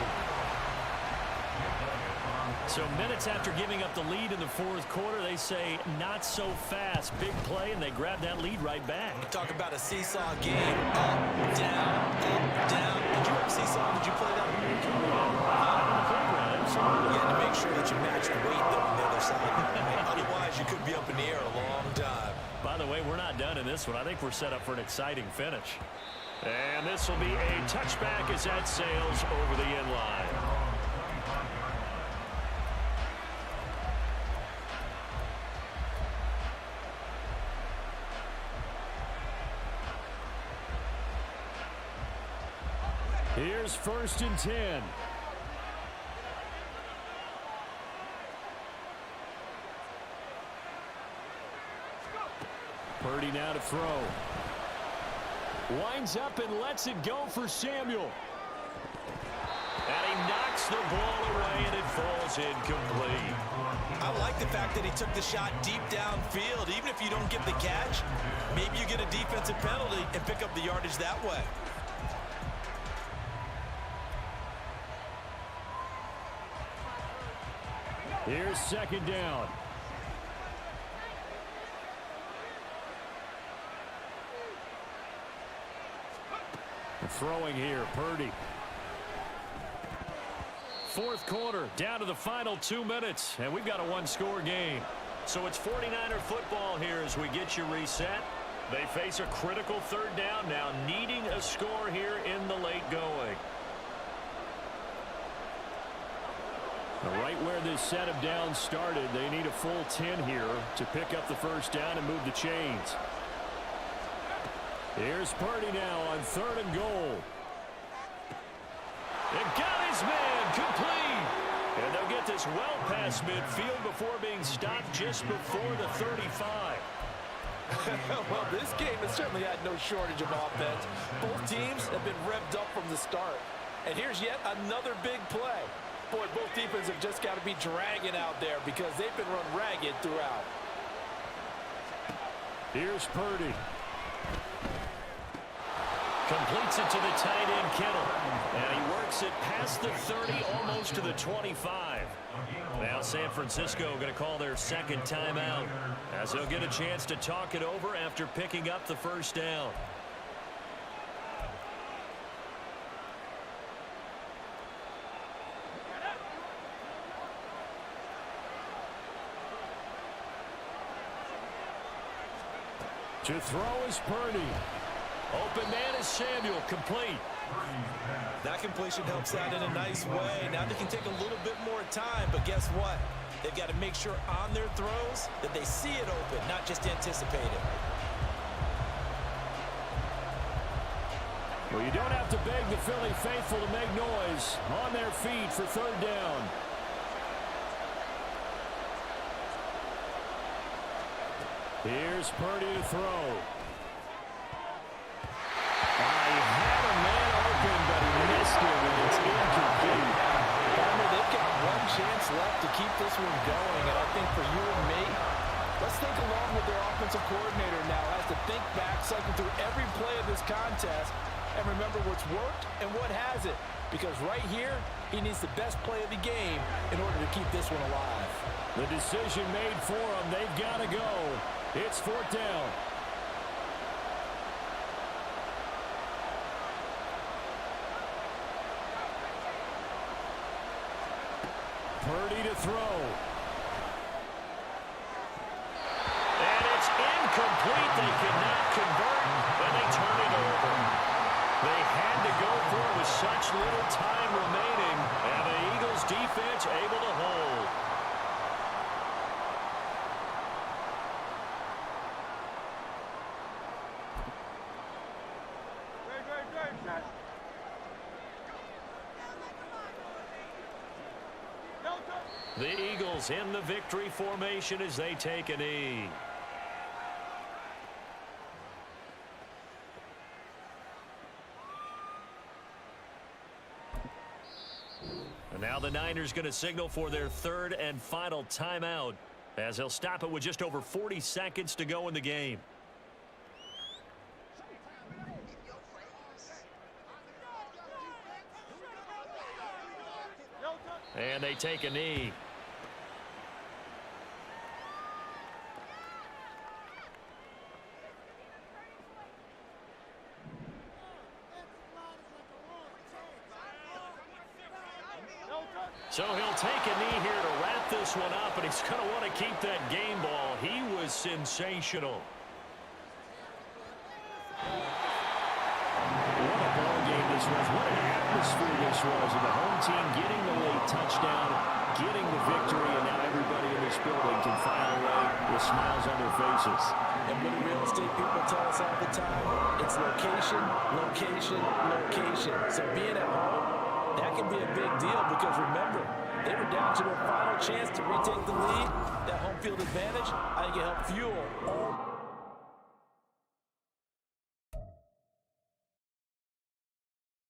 Speaker 1: So minutes after giving up the lead in the fourth quarter, they say not so fast. Big play, and they grab that lead right back.
Speaker 2: Talk about a seesaw game. Up, down, up, down. Did you have seesaw? Did you play that when you were a kid? You had to make sure that you matched weight, though, on the other side. Otherwise, you could be up in the air a long time.
Speaker 1: By the way, we're not done in this one. I think we're set up for an exciting finish. And this will be a touchback as that sails over the end line. Here's 1st and 10. Purdy now to throw. Winds up and lets it go for Samuel. And he knocks the ball away, and it falls incomplete.
Speaker 2: I like the fact that he took the shot deep downfield. Even if you don't get the catch, maybe you get a defensive penalty and pick up the yardage that way.
Speaker 5: Here's 2nd down. Throwing here, Purdy. Fourth quarter, down to the final 2 minutes, and we've got a one-score game. So it's 49er football here as we get you reset. They face a critical 3rd down now, needing a score here in the late going. Right where this set of downs started, they need a full 10 here to pick up the 1st down and move the chains. Here's Purdy now on 3rd and goal. It got his man complete. And they'll get the
Speaker 1: is well past midfield before being stopped just before the 35.
Speaker 6: Well, this game has certainly had no shortage of offense. Both teams have been revved up from the start. And here's yet another big play. Boy, both defenses have just got to be dragging out there because they've been run ragged throughout.
Speaker 5: Here's Purdy.
Speaker 1: Completes it to the tight end, Kittle. And he works it past the 30, almost to the 25. Now San Francisco going to call their second timeout, as they'll get a chance to talk it over after picking up the first down.
Speaker 5: To throw is Purdy.
Speaker 1: Open man is Samuel, complete.
Speaker 2: That completion helps out in a nice way. Now they can take a little bit more time, but guess what? They've got to make sure on their throws that they see it open, not just anticipate it.
Speaker 5: Well, you don't have to beg the Philly faithful to make noise. On their feet for third down. Here's Purdy to throw. I had a man open, but he missed him, and it's incomplete.
Speaker 6: They've got one chance left to keep this one going, and I think for you and me, let's think along with their offensive coordinator now has to think back, cycle through every play of this contest, and remember what's worked and what hasn't. Because right here, he needs the best play of the game in order to keep this one alive.
Speaker 5: The decision made for them. They've got to go. It's fourth down. Purdy to throw.
Speaker 1: And it's incomplete. They cannot convert, and they turn it over. They had to go for it with such little time remaining, and the Eagles defense able to hold.
Speaker 4: Great.
Speaker 1: The Eagles in the victory formation as they take a knee. And now the Niners going to signal for their third and final timeout, as they'll stop it with just over 40 seconds to go in the game. And they take a knee. So he'll take a knee here to wrap this one up, and he's going to want to keep that game ball. He was sensational.
Speaker 5: What a ball game this was. What an atmosphere this was. And the home team getting the late touchdown, getting the victory, and now everybody in this building can file away with smiles on their faces.
Speaker 2: And what do real estate people tell us all the time? It's location, location, location. So being at home, that can be a big deal because remember, they were down to their final chance to retake the lead. That home field advantage, I think it helped fuel all